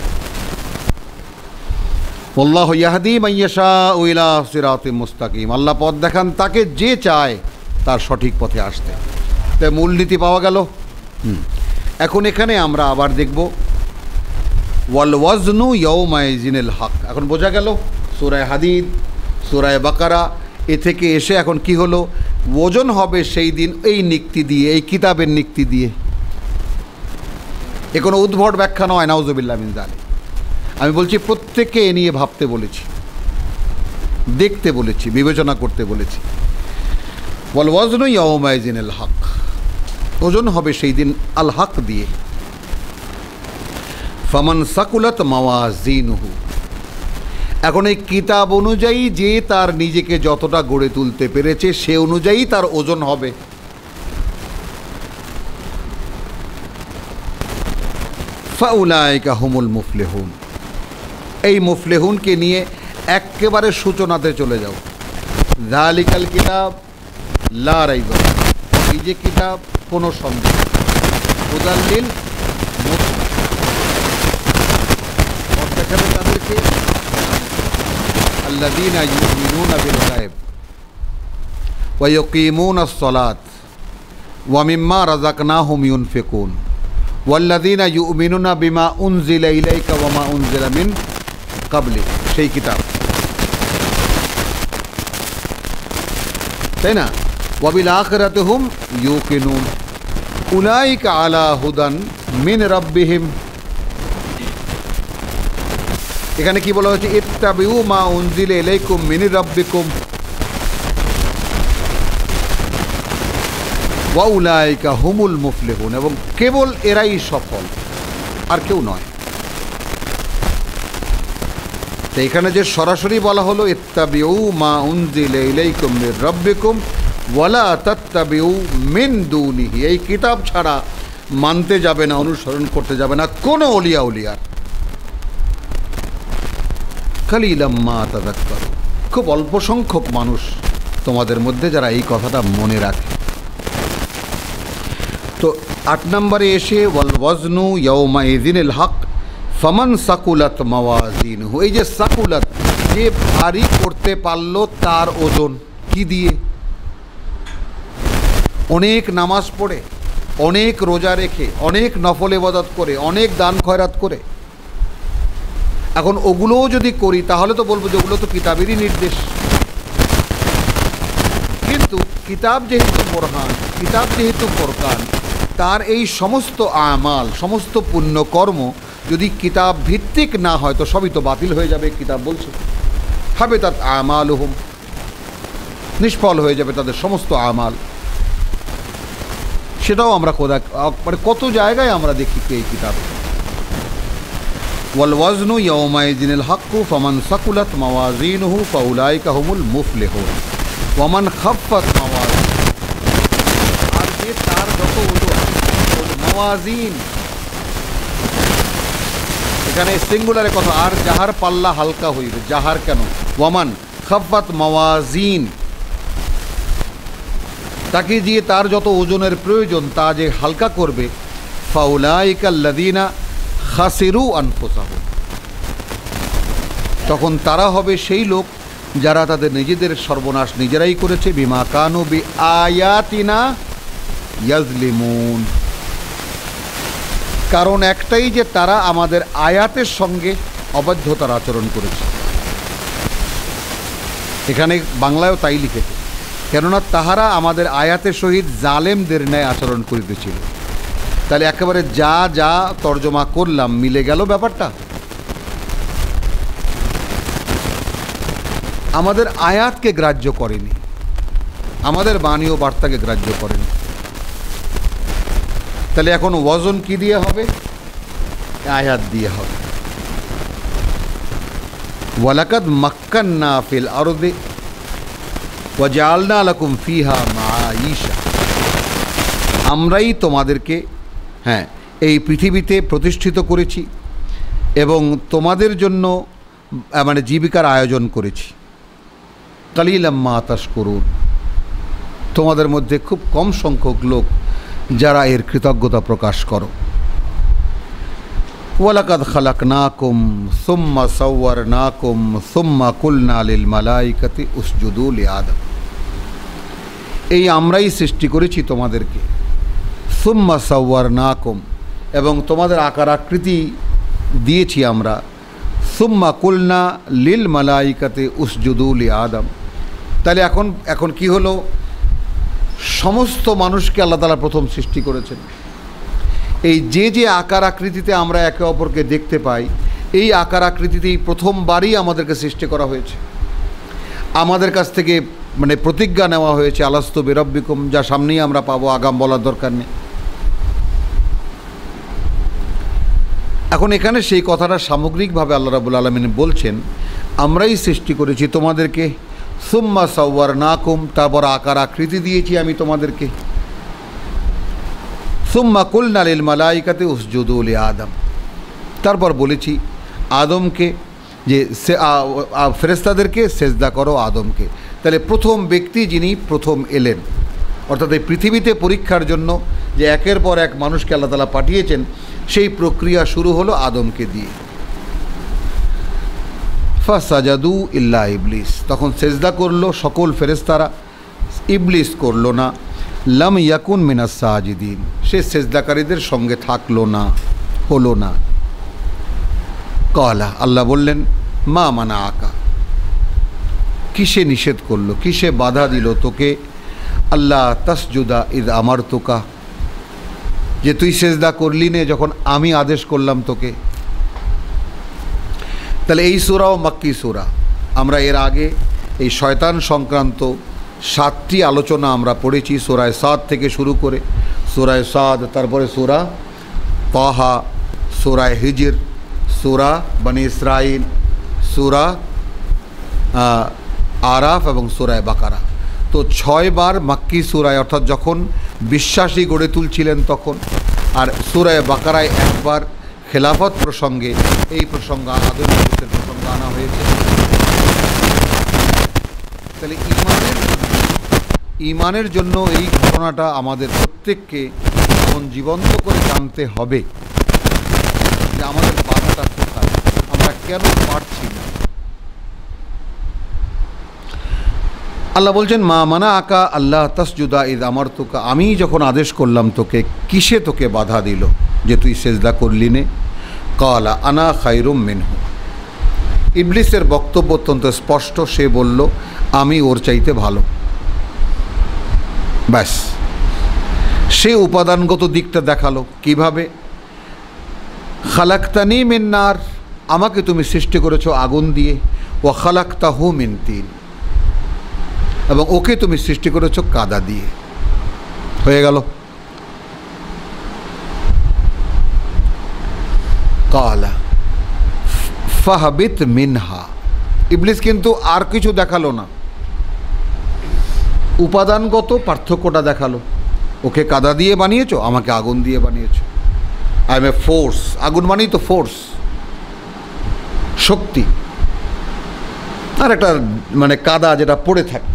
আল্লাহু ইয়াহদি মান ইয়াশাউ ইলা সিরাতিম মুস্তাকিম, আল্লাহ পথ দেখান তাকে যে চায় তার সঠিক পথে আসতে। তাই মূলনীতি পাওয়া গেল। এখন এখানে আমরা আবার দেখব ওয়াল ওয়াজনু ইয়াউমাইজিনিল হক। এখন বোঝা গেল সূরা হাদিদ, সূরা বাকারা, এ থেকে এসে এখন কি হলো? ওজন হবে সেই দিন এই নিক্তি দিয়ে, এই কিতাবের নিক্তি দিয়ে। এ কোনো উদ্ভট ব্যাখ্যা নয়, নাউজুবিল্লাহ মিন যালিক। আমি বলছি প্রত্যেককে এ নিয়ে ভাবতে বলেছি, দেখতে বলেছি, বিবেচনা করতে বলেছি। ওয়াল ওয়াজনু ইয়াউমাইজিনিল হক, ওজন হবে সেই দিন আল হক দিয়ে। ফামান সাকুলাত মাওয়াজিনুহু, এখন এই কিতাব অনুযায়ী যে তার নিজেকে যতটা গড়ে তুলতে পেরেছে সে অনুযায়ী তার ওজন হবে। ফাউলাইকা হুমুল মুফলিহুন, এই মুফলিহুনকে নিয়ে একেবারে সূচনাতে চলে যাও। যালিকাল কিতাব লা রাইবা, এই যে কিতাব কোনো সন্দেহ, হুদাল লিল মুত্তাকিন, দেখাবে তাদেরকে আল্লাযীনা ইউমিনুনা বিল গায়ব ওয়া ইউকিমুনাস সালাত ওয়া মিম্মা রাযাকনাহুম ইউনফিকুন ওয়াল্লাযীনা ইউমিনুনা বিমা উনজিলা ইলাইকা ওয়া মা উনজিলা মিন কাবলি, সেই কিতাব, তাই না? ওয়া বিল আখিরাতি হুম ইউকিনুন উলাইকা আলা হুদান মিন রাব্বিহিম। এখানে কি বলা হয়েছে? ইত্তাবিউ মা উনজিলা ইলাইকুম মিন রাব্বিকুম ওয়া উলাইকা হুমুল মুফলিহুন, এবং কেবল এরাই সফল, আর কেউ নয়। তো এখানে যে সরাসরি বলা হলো ইত্তাবিউ মা উনজিলা ইলাইকুম মির রাব্বিকুম ওয়ালা তাত্তাবিউ মিন দুনিহি, এই কিতাব ছাড়া মানতে যাবে না, অনুসরণ করতে যাবে না কোনো অলিয়া উলিয়ার। কালিলাম মা তাযাক্কারুন, খুব অল্প সংখ্যক মানুষ তোমাদের মধ্যে যারা এই কথাটা মনে রাখে। তো 8 নম্বরে এসে ওয়াল ওয়াজনু ইয়াউমাইজিনিল হক ফামান সাকুলাত মাওয়াজিনহু, এই যে সাকুলাত, যে ভারী করতে পারলো তার ওজন কি দিয়ে? অনেক নামাজ পড়ে, অনেক রোজা রেখে, অনেক নফল ইবাদত করে, অনেক দান খয়রাত করে। এখন ওগুলোও যদি করি তাহলে তো বলবো যে ওগুলো তো কিতাবেরই নির্দেশ। কিন্তু কিতাব যেহেতু বোরহান, কিতাব যেহেতু ফুরকান, তার এই সমস্ত আমাল, সমস্ত পুণ্যকর্ম যদি কিতাব ভিত্তিক না হয় তো সবই তো বাতিল হয়ে যাবে, কিতাব বলছে। হাবিতাত আমালুহুম, নিষ্ফল হয়ে যাবে তাদের সমস্ত আমাল। সেটাও আমরা মানে কত জায়গায় আমরা দেখি এই কিতাবে। ওয়াল ওয়াজনু ইয়াউমাইযিনিল হাক্কু ফামান সাকুলাত মাওয়াজিনুহু ফাউলাইকা হুমুল মুফলিহুন ওয়া মান খাফফাত মাওয়াজিনুহু, আর যে তার যত মাওয়াজিন, এখানে সিঙ্গুলারে কথা, আর যাহার পাল্লা হালকা হইবে, যাহার কেন, ওয়ামান খাফফাত মাওয়াজিন, তাকে দিয়ে তার যত ওজনের প্রয়োজন তা যে হালকা করবে, ফাউলাইকা আল্লাযীনা খাসিরু আনফুসাহুম, তখন তারা হবে সেই লোক যারা তাদের নিজেদের সর্বনাশ নিজেরাই করেছে। বিমা কানু বিআয়াতিনা ইয়াজলিমুন, কারণ একটাই যে তারা আমাদের আয়াতের সঙ্গে অবাধ্যতার আচরণ করেছে। এখানে বাংলায়ও তাই লিখেছে, কেননা তাহারা আমাদের আয়াতের সহিত জালেমদের ন্যায় আচরণ করিতেছিল। তাহলে একেবারে যা যা তর্জমা করলাম মিলে গেল ব্যাপারটা। আমাদের আয়াতকে গ্রাহ্য করেনি, আমাদের বাণী ও বার্তাকে গ্রাহ্য করেনি। তাহলে এখন ওয়াজন কি দিয়ে হবে? আয়াত দিয়ে হবে। ওয়ালাকাদ মাক্কান্না ফিল আরদি ওয়া জাআলনা লাকুম ফিহা মাঈশা, আমরাই তোমাদেরকে এই পৃথিবীতে প্রতিষ্ঠিত করেছি এবং তোমাদের জন্য মানে জীবিকার আয়োজন করেছি। কালিলাম মা তাশকুরুন, তোমাদের মধ্যে খুব কম সংখ্যক লোক যারা এর কৃতজ্ঞতা প্রকাশ করো। ওয়ালাকাদ খালাকনাকুম সুম্মা সাওয়ারনাকুম সুম্মা কুলনা লিল মালাইকাতি উসজুদু লিআদম, এই আমরাই সৃষ্টি করেছি তোমাদেরকে। সুম্মা সাওয়ারনাকুম, এবং তোমাদের আকার আকৃতি দিয়েছি আমরা। সুম্মা কুলনা লিল মালাইকাতি উসজুদু লিআদম, তাহলে এখন কি হলো? সমস্ত মানুষকে আল্লাহ তাআলা প্রথম সৃষ্টি করেছেন। এই যে আকার আকৃতিতে আমরা একে অপরকে দেখতে পাই, এই আকার আকৃতিতেই প্রথমবারই আমাদেরকে সৃষ্টি করা হয়েছে। আমাদের কাছ থেকে মানে প্রতিজ্ঞা নেওয়া হয়েছে, আলাস্তু বিরব্বিকুম, যা সামনেই আমরা পাবো, আগাম বলার দরকার নেই। এখন এখানে সেই কথাটা সামগ্রিকভাবে আল্লাহ রাব্বুল আলামিন বলছেন, আমরাই সৃষ্টি করেছি তোমাদেরকে। সুম্মা সাওয়ারনাকুম, তারপর আকার আকৃতি দিয়েছি আমি তোমাদেরকে। সুম্মা কুলনা লিল মালাইকাতি উসজুদু লিআদম, তারপর বলেছি আদমকে যে ফেরেশতাদেরকে সেজদা করো আদমকে। তাহলে প্রথম ব্যক্তি যিনি প্রথম এলেন, অর্থাৎ এই পৃথিবীতে পরীক্ষার জন্য যে একের পর এক মানুষকে আল্লাহ তাআলা পাঠিয়েছেন, সেই প্রক্রিয়া শুরু হলো আদমকে দিয়ে। ফাসাজাদু ইল্লা ইবলিস, তখন সেজদা করলো সকল ফেরেশতারা, ইবলিস করলো না। লাম ইয়াকুন মিনাস সাজিদিন, সে সেজদাকারীদের সঙ্গে থাকলো না, হলো না। কালা, আল্লাহ বললেন, মা মানা আকা, কিসে নিষেধ করলো, কিসে বাধা দিল তোকে? আল্লাহ তাসজুদা ইদ আমারতুকা, যে তুই সেজদা করলি নে যখন আমি আদেশ করলাম তোকে। তাহলে এই সূরাও মাক্কি সূরা। আমরা এর আগে এই শয়তান সংক্রান্ত 7টি আলোচনা আমরা পড়েছি, সূরায়ে সাদ থেকে শুরু করে, সূরায়ে সাদ, তারপরে সূরা তাহা, সূরায়ে হিজর, সূরা বনি ইসরাইল, সূরা আরাফ এবং সূরায়ে বাকারা। তো 6 বার মাক্কি সূরায়, অর্থাৎ যখন বিশ্বাসী গড়ে তুলছিলেন তখন। আর সূরায়ে বাকারায় একবার খেলাফত প্রসঙ্গে এই প্রসঙ্গ, আদমের প্রসঙ্গ আনা হয়েছে। তাহলে ঈমানের জন্য এই ঘটনাটা আমাদের প্রত্যেককে এমন জীবন্ত করে জানতে হবে যে আমাদের বাধাটা কোথায়, আমরা কেন পারছি না। আল্লাহ বলছেন, মা মানা আকা আল্লাহ তাসজুদা ইদ আমারতুকা, আমি যখন আদেশ করলাম তোকে, কিসে তোকে বাধা দিল যে তুই সেজদা করলি নে? কালা আনা খায়রুম মিনহু, ইবলিসের বক্তব্য অত্যন্ত স্পষ্ট। সে বলল, আমি ওর চাইতে ভালো। ব্যাস, সে উপাদানগত দিকটা দেখালো। কিভাবে? খালাকতানি মিন নার, আমাকে তুমি সৃষ্টি করেছো আগুন দিয়ে। ওয়া খালাকতাহু মিন তিন, এবং ওকে তুমি সৃষ্টি করেছো কাদা দিয়ে। হয়ে গেল। কালা ফাহবিত মিনহা, ইবলিস কিন্তু আর কিছু দেখালো না, উপাদানগত পার্থক্যটা দেখালো। ওকে কাদা দিয়ে বানিয়েছো, আমাকে আগুন দিয়ে বানিয়েছো। আই এম এ ফোর্স, আগুন মানেই তো ফোর্স, শক্তি। আর একটা মানে কাদা যেটা পড়ে থাকে,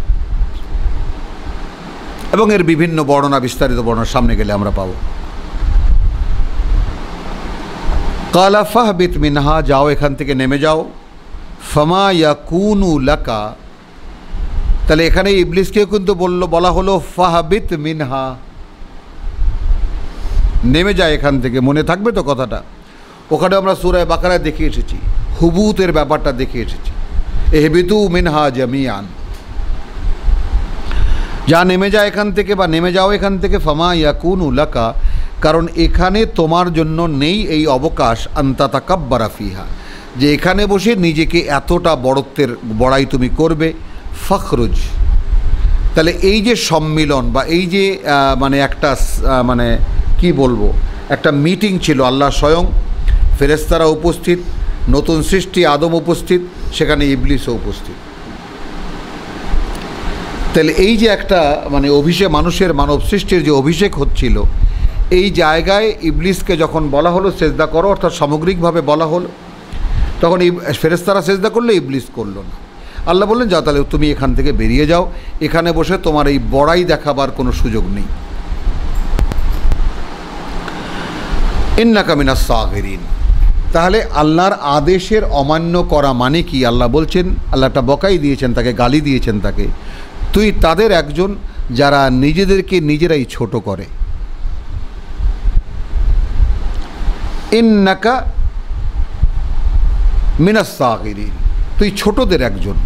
এবং এর বিভিন্ন বর্ণনা, বিস্তারিত বর্ণনা সামনে গেলে আমরা পাবো। কালা ফাহবিত মিনহা, যাও এখান থেকে নেমে যাও। ফামা ইয়াকুনু লাকা, তাহলে এখানে ইবলিসকেও কিন্তু বলা হলো ফাহবিত মিনহা, নেমে যায় এখান থেকে। মনে থাকবে তো কথাটা? ওখানে আমরা সূরা বাকারায় দেখে এসেছি, হুবুতের ব্যাপারটা দেখে এসেছি। ইহবিতু মিনহা জামিয়ান, যা নেমে যায় এখান থেকে, বা নেমে যাও এখান থেকে। ফামা ইয়াকুনু লাকা, কারণ এখানে তোমার জন্য নেই এই অবকাশ, আনতা তাকাব্বারা ফিহা, যে এখানে বসে নিজেকে এতটা বড়াই তুমি করবে। ফখরুজ, তাহলে এই যে সম্মিলন বা এই যে মানে একটা মানে কি বলবো, একটা মিটিং ছিল, আল্লাহ স্বয়ং, ফেরেশতারা উপস্থিত, নতুন সৃষ্টি আদম উপস্থিত, সেখানে ইবলিসও উপস্থিত। তাহলে এই যে একটা মানে অভিষেক, মানুষের মানব সৃষ্টির যে অভিষেক হচ্ছিল, এই জায়গায় ইবলিসকে যখন বলা হলো সেজদা করো, অর্থাৎ সামগ্রিকভাবে বলা হলো, তখন ফেরেশতারা সেজদা করলে ইবলিস করলো না। আল্লাহ বললেন, যাও তাহলে তুমি এখান থেকে বেরিয়ে যাও, এখানে বসে তোমার এই বড়াই দেখাবার কোনো সুযোগ নেই। ইন্নাকা মিনাস সাগিরিন, তাহলে আল্লাহর আদেশের অমান্য করা মানে কি? আল্লাহ বলছেন, আল্লাহ একটা বকাই দিয়েছেন তাকে, গালি দিয়েছেন তাকে, তুই তাদের একজন যারা নিজেদেরকে নিজেরাই ছোট করে। ইন্নাকা মিনাস সাগিরিন, তুই ছোটদের একজন।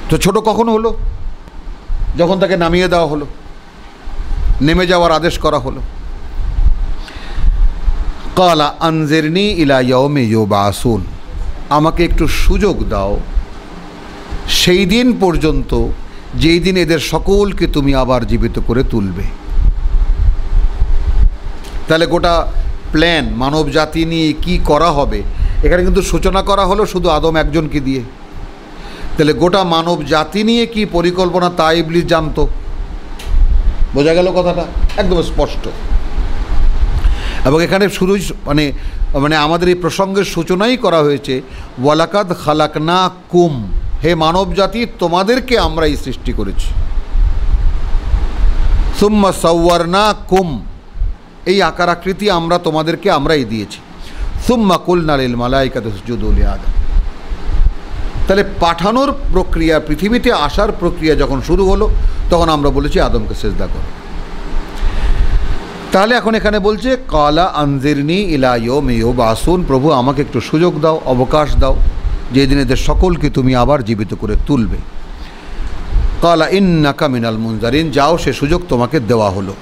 তো ছোট কখন হলো? যখন তাকে নামিয়ে দেওয়া হলো, নেমে যাওয়ার আদেশ করা হলো। কালা আনজিরনি ইলা ইয়াউমি ইউবাসুন, আমাকে একটু সুযোগ দাও সেই দিন পর্যন্ত যেই দিন এদের সকলকে তুমি আবার জীবিত করে তুলবে। তাহলে গোটা প্ল্যান মানব জাতি নিয়ে কি করা হবে, এখানে কিন্তু সূচনা করা হলো শুধু আদম একজনকে দিয়ে। তাহলে গোটা মানব জাতি নিয়ে কি পরিকল্পনা তা ইবলিস জানতো। বোঝা গেল কথাটা? একদম স্পষ্ট। এবং এখানে শুরু মানে মানে আমাদের এই প্রসঙ্গের সূচনাই করা হয়েছে, ওয়ালাকাদ খালাকনা কুম, হে মানব জাতি তোমাদেরকে আমরাই সৃষ্টি করেছি। সুম্মা সাওয়ারনা কুম, এই আকার আকৃতি আমরা তোমাদেরকে আমরাই দিয়েছি। সুম্মা কুলনা লিল মালাইকাতি উসজুদু লিআদম, তাহলে পাঠানোর প্রক্রিয়া, পৃথিবীতে আসার প্রক্রিয়া যখন শুরু হলো, তখন আমরা বলেছি আদমকে সেজদা করো। তাহলে এখন এখানে বলছে কালা আনজিরনি ইলা ইয়াউমি ইউবাসুন, প্রভু আমাকে একটু সুযোগ দাও, অবকাশ দাও, যেদিন এদের সকলকে তুমি আবার জীবিত করে তুলবে। কালা ইন্নাকা মিনাল মুনজারিন, যাও সে সুযোগ তোমাকে দেওয়া হলো।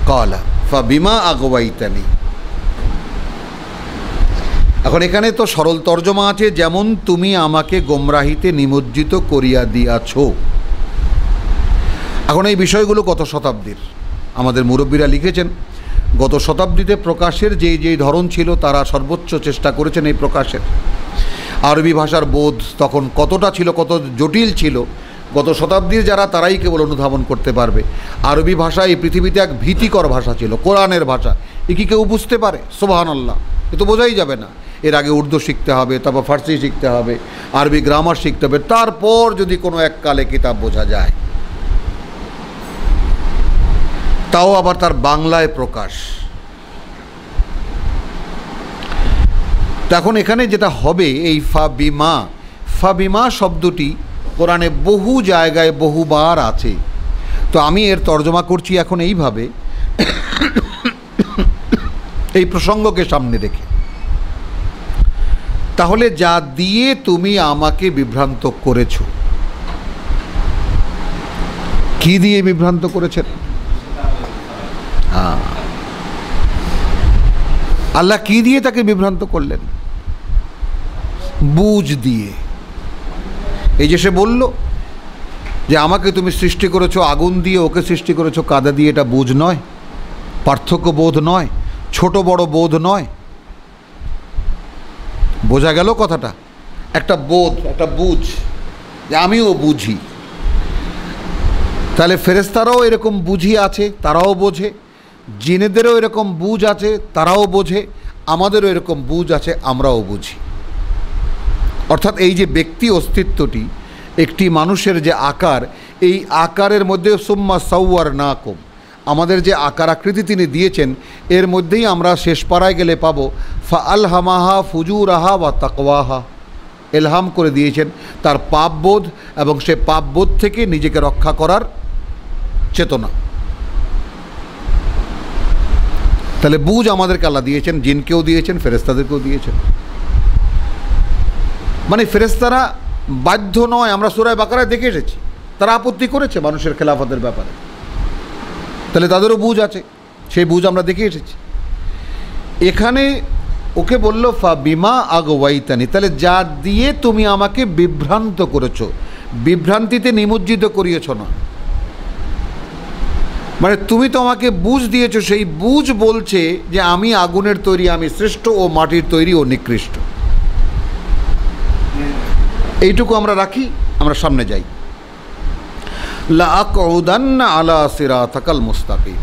কালা ফাবিমা আগওয়াইতানি, এখন এখানে তো সরল তর্জমা আছে, যেমন তুমি আমাকে গোমরাহিতে নিমজ্জিত করিয়া দিয়াছ। এখন এই বিষয়গুলো গত শতাব্দীর আমাদের মুরব্বীরা লিখেছেন, গত শতাব্দীতে প্রকাশের যেই ধরন ছিল তারা সর্বোচ্চ চেষ্টা করেছেন এই প্রকাশের। আরবি ভাষার বোধ তখন কতটা ছিল, কত জটিল ছিল, গত শতাব্দীর যারা তারাই কেবল অনুধাবন করতে পারবে। আরবি ভাষা এই পৃথিবীতে এক ভীতিকর ভাষা ছিল, কোরআনের ভাষা। এ কি কেউ বুঝতে পারে? সুবহানাল্লাহ, এ তো বোঝাই যাবে না। এর আগে উর্দু শিখতে হবে, তারপর ফার্সি শিখতে হবে, আরবি গ্রামার শিখতে হবে, তারপর যদি কোনো এক কালে কিতাব বোঝা যায়, তাও আবার তার বাংলায় প্রকাশ। তখন এখানে যেটা হবে, এই ফাবিমা শব্দটি কোরআনে বহু জায়গায় বহুবার আছে। তো আমি এর তর্জমা করছি এখন এইভাবে, এই প্রসঙ্গকে সামনে রেখে, তাহলে যা দিয়ে তুমি আমাকে বিভ্রান্ত করেছ। কি দিয়ে বিভ্রান্ত করেছেন? আল্লাহ কি দিয়ে তাকে বিভ্রান্ত করলেন? বুঝ দিয়ে। এই যে সে বলল যে আমাকে তুমি সৃষ্টি করেছো আগুন দিয়ে, ওকে সৃষ্টি করেছো কাদা দিয়ে, এটা বুঝ নয়, পার্থক্য বোধ নয়, ছোট বড় বোধ নয়। বোঝা গেল কথাটা? একটা বোধ, একটা বুঝ, যে আমিও বুঝি। তাহলে ফেরেশতারাও এরকম বুঝি আছে, তারাও বোঝে, জিনেদেরও এরকম বুঝ আছে, তারাও বোঝে, আমাদেরও এরকম বুঝ আছে, আমরাও বুঝি। অর্থাৎ এই যে ব্যক্তি অস্তিত্বটি, একটি মানুষের যে আকার, এই আকারের মধ্যে সুম্মা সাওয়ার নাকুম, আমাদের যে আকার আকৃতি তিনি দিয়েছেন, এর মধ্যেই আমরা শেষ পাড়ায় গেলে পাবো ফাআলহামাহা ফুজুরাহা ওয়া তাকওয়াহা, এলহাম করে দিয়েছেন তার পাপবোধ এবং সে পাপবোধ থেকে নিজেকে রক্ষা করার চেতনা। তাহলে বুঝ আমাদেরকে আল্লাহ দিয়েছেন, জিনকেও দিয়েছেন, ফেরেশতাদেরকেও দিয়েছেন। মানে ফেরেশতারা বাধ্য নয়, আমরা সূরা বাকারায় দেখে এসেছি, তারা আপত্তি করেছে মানুষের খেলাফতের ব্যাপারে, তাহলে তাদেরও বুঝ আছে, সেই বুঝ আমরা দেখে এসেছি। এখানে ওকে বলল ফা বিমা আগওয়াইতানি, তাহলে যা দিয়ে তুমি আমাকে বিভ্রান্ত করেছো, বিভ্রান্তিতে নিমজ্জিত করিয়েছ না, মানে তুমি তো আমাকে বুঝ দিয়েছো, সেই বুঝ বলছে যে আমি আগুনের তৈরি, আমি শ্রেষ্ঠ, ও মাটির তৈরি, ও নিকৃষ্ট। এইটুকু আমরা রাখি, আমরা সামনে যাই। লাআকউদান্না আলা সিরাতাকাল মুস্তাকিম,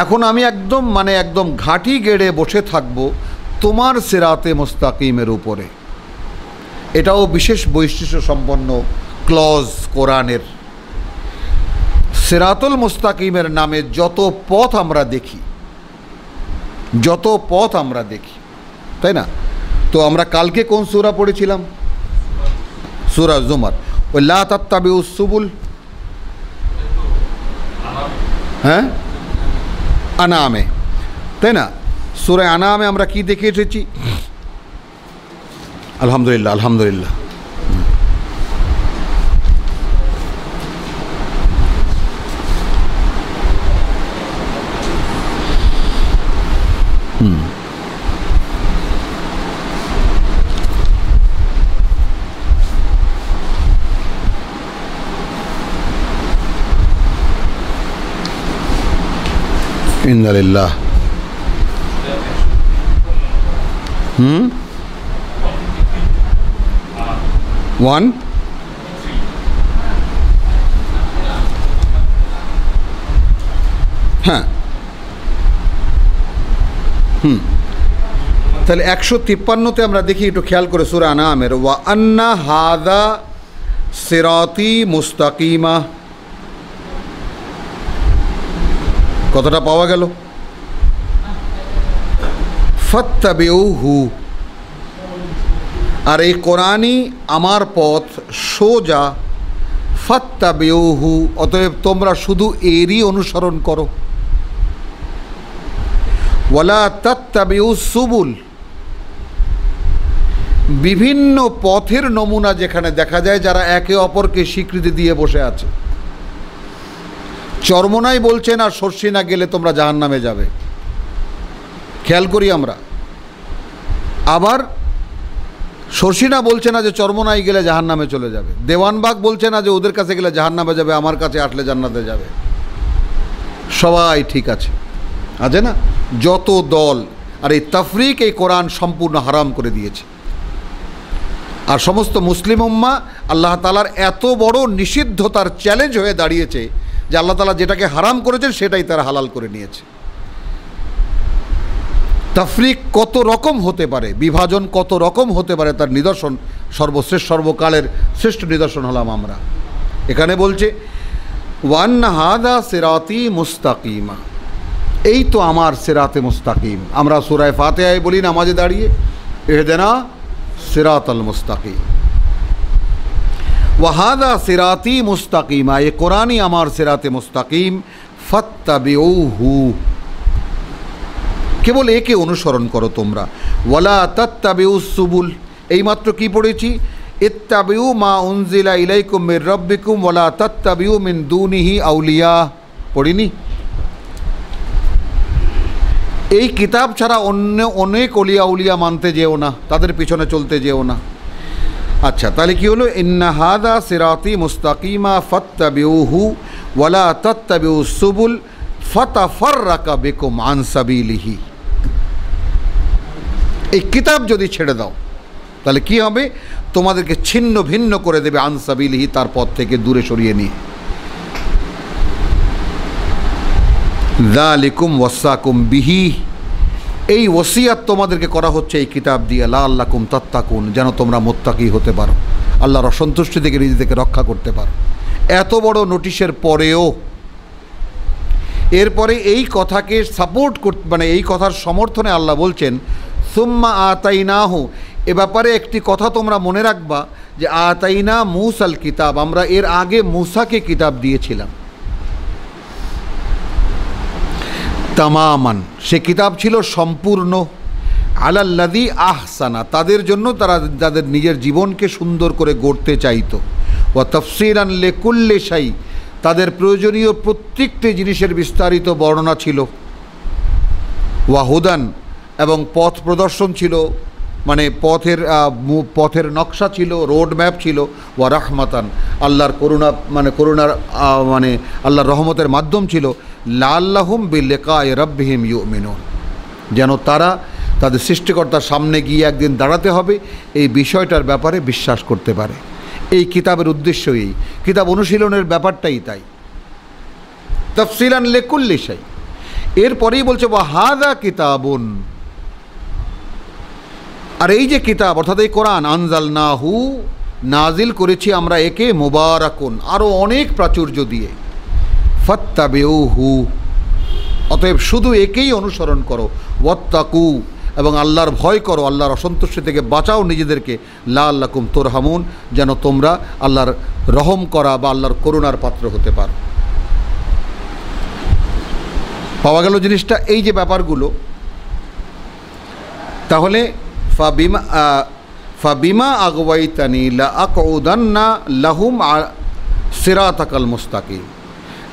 এখন আমি একদম মানে একদম ঘাঁটি গেড়ে বসে থাকব তোমার সিরাতে মুস্তাকিমের উপরে। এটাও বিশেষ বৈশিষ্ট্য সম্পন্ন ক্লজ কোরআনের। সিরাতুল মুস্তাকিমের নামে যত পথ আমরা দেখি, যত পথ আমরা দেখি, তাই না? তো আমরা কালকে কোন সূরা পড়েছিলাম? সূরা জুমার। ওই লা তাত্তাবিউস সুবুল, হ্যাঁ, আনামে, তাই না? সূরা আনামে আমরা কি দেখে এসেছি? আলহামদুলিল্লাহ, আলহামদুলিল্লাহ। ইন্নালিল্লাহ। ওয়ান হ্যাঁ, তাহলে 153তে আমরা দেখি, একটু খেয়াল করে সূরা আনামের ওয়া আন্না হাযা সিরাতি মুস্তাকিমা, কতটা পাওয়া গেল? ফাত্তাবিউহু, আর এই কোরআনই আমার পথ সোজা, ফাত্তাবিউহু, অতএব তোমরা শুধু এরই অনুসরণ করো। ওয়ালা তাত্তাবিউস সুবুল, বিভিন্ন পথের নমুনা যেখানে দেখা যায় যারা একে অপরকে স্বীকৃতি দিয়ে বসে আছে। চরমোনাই বলছেন আর সরসিনা গেলে তোমরা জাহান্নামে যাবে, খেয়াল করি আমরা। আবার সরসিনা বলছে না যে চরমোনাই গেলে জাহান্নামে চলে যাবে, দেওয়ানবাগ বলছে না যে ওদের কাছে গেলে জাহান্নামে যাবে, আমার কাছে আসলে জান্নাতে যাবে। সবাই ঠিক আছে, আছে না? যত দল, আর এই তাফরিক এই কোরআন সম্পূর্ণ হারাম করে দিয়েছে। আর সমস্ত মুসলিম উম্মাহ আল্লাহ তাআলার এত বড় নিষিদ্ধতার চ্যালেঞ্জ হয়ে দাঁড়িয়েছে যে আল্লাহ তাআলা যেটাকে হারাম করেছেন সেটাই তারা হালাল করে নিয়েছে। তাফরিক কত রকম হতে পারে, বিভাজন কত রকম হতে পারে, তার নিদর্শন, সর্বশ্রেষ্ঠ সর্বকালের শ্রেষ্ঠ নিদর্শন হলাম আমরা। এখানে বলছে ওয়ান্না হাদা সিরাতি মুস্তাকিমা, এই তো আমার সিরাতে মুস্তাকিম। আমরা সূরা ফাতিহায় বলি নামাজে দাঁড়িয়ে ইহদিনা সিরাতাল মুস্তাকিম, ওয়া হাদা সিরাতি মুস্তাকিমা, এই কোরআনই আমার সিরাতে মুস্তাকিম, ফাত্তাবিউহু, কেবল একে অনুসরণ করো তোমরা। ওয়ালা তাত্তাবিউস সুবুল, এইমাত্র কি পড়েছি? ইত্তাবিউ মা উনজিলা ইলাইকুম মির রাব্বিকুম ওয়ালা তাত্তাবিউ মিন দুনিহি আউলিয়া, পড়িনি? এই কিতাব ছাড়া অন্য অনেক অলিয়া উলিয়া মানতে যেও না, তাদের পিছনে চলতে যেও না। আচ্ছা, তাহলে কি হলো? ইন্না হাদা সিরাতি মুস্তাকিমা ফাত্তাবিউহু ওয়ালা তাত্তাবিউস সুবুল ফাতাফাররাকা বিকুম আন সাবিলিহি। এই কিতাব যদি ছেড়ে দাও তাহলে কি হবে? তোমাদেরকে ছিন্ন ভিন্ন করে দেবে আন সাবিলিহি, তার পথ থেকে দূরে সরিয়ে নিয়ে। যালিকুম ওয়াসাকুম বিহি, এই ওসিয়াত তোমাদেরকে করা হচ্ছে এই কিতাব দিয়ে, লাআল্লাকুম তাত্তাকুন, যেন তোমরা মুত্তাকি হতে পারো, আল্লাহর অসন্তুষ্টি থেকে নিজেদেরকে রক্ষা করতে পারো। এত বড় নোটিশের পরেও এরপরে এই কথাকে সাপোর্ট করতে, মানে এই কথার সমর্থনে আল্লাহ বলছেন সুম্মা আতাইনাহু, এ ব্যাপারে একটি কথা তোমরা মনে রাখবা যে আতাইনা মূসাল কিতাব, আমরা এর আগে মূসাকে কিতাব দিয়েছিলাম। তামামান, সে কিতাব ছিল সম্পূর্ণ, আলাল্লাযী আহসানা, তাদের জন্য তারা যাদের নিজের জীবনকে সুন্দর করে গড়তে চাইতো, ওয়া তাফসীরান লিকুল্লি শাই, তাদের প্রয়োজনীয় প্রত্যেকটি জিনিসের বিস্তারিত বর্ণনা ছিল, ওয়া হুদান, এবং পথ প্রদর্শন ছিল, মানে পথের নকশা ছিল, রোড ম্যাপ ছিল, ওয়া রাহমাতান, আল্লাহর করুণা, মানে করুণার মানে আল্লাহর রহমতের মাধ্যম ছিল, লাআল্লাহুম বিলিকাই রাব্বিহিম ইউমিনুন, যেন তারা তাদের সৃষ্টিকর্তার সামনে গিয়ে একদিন দাঁড়াতে হবে এই বিষয়টার ব্যাপারে বিশ্বাস করতে পারে। এই কিতাবের উদ্দেশ্য, এই কিতাব অনুশীলনের ব্যাপারটাই তাই। তাফসীলান লিকুল্লি শাই, এরপরেই বলছে ওয়া হাযা কিতাবুন, আর এই যে কিতাব অর্থাৎ এই কোরআন, আনজালনাহু, নাজিল করেছি আমরা একে, মুবারাকুন, আরও অনেক প্রাচুর্য দিয়ে, ফাত্তাবিউহু, অতএব শুধু একেই অনুসরণ করো, ওয়াত্তাকু, এবং আল্লাহর ভয় করো, আল্লাহর অসন্তুষ্টি থেকে বাঁচাও নিজেদেরকে, লাআল্লাকুম তুরহামুন, যেন তোমরা আল্লাহর রহম করা বা আল্লাহর করুণার পাত্র হতে পারো। পাওয়া গেল জিনিসটা, এই যে ব্যাপারগুলো। তাহলে ফাবিমা আগওয়াইতানি লাআকউদান্না লাহুম সিরাতাকাল মুস্তাকিম,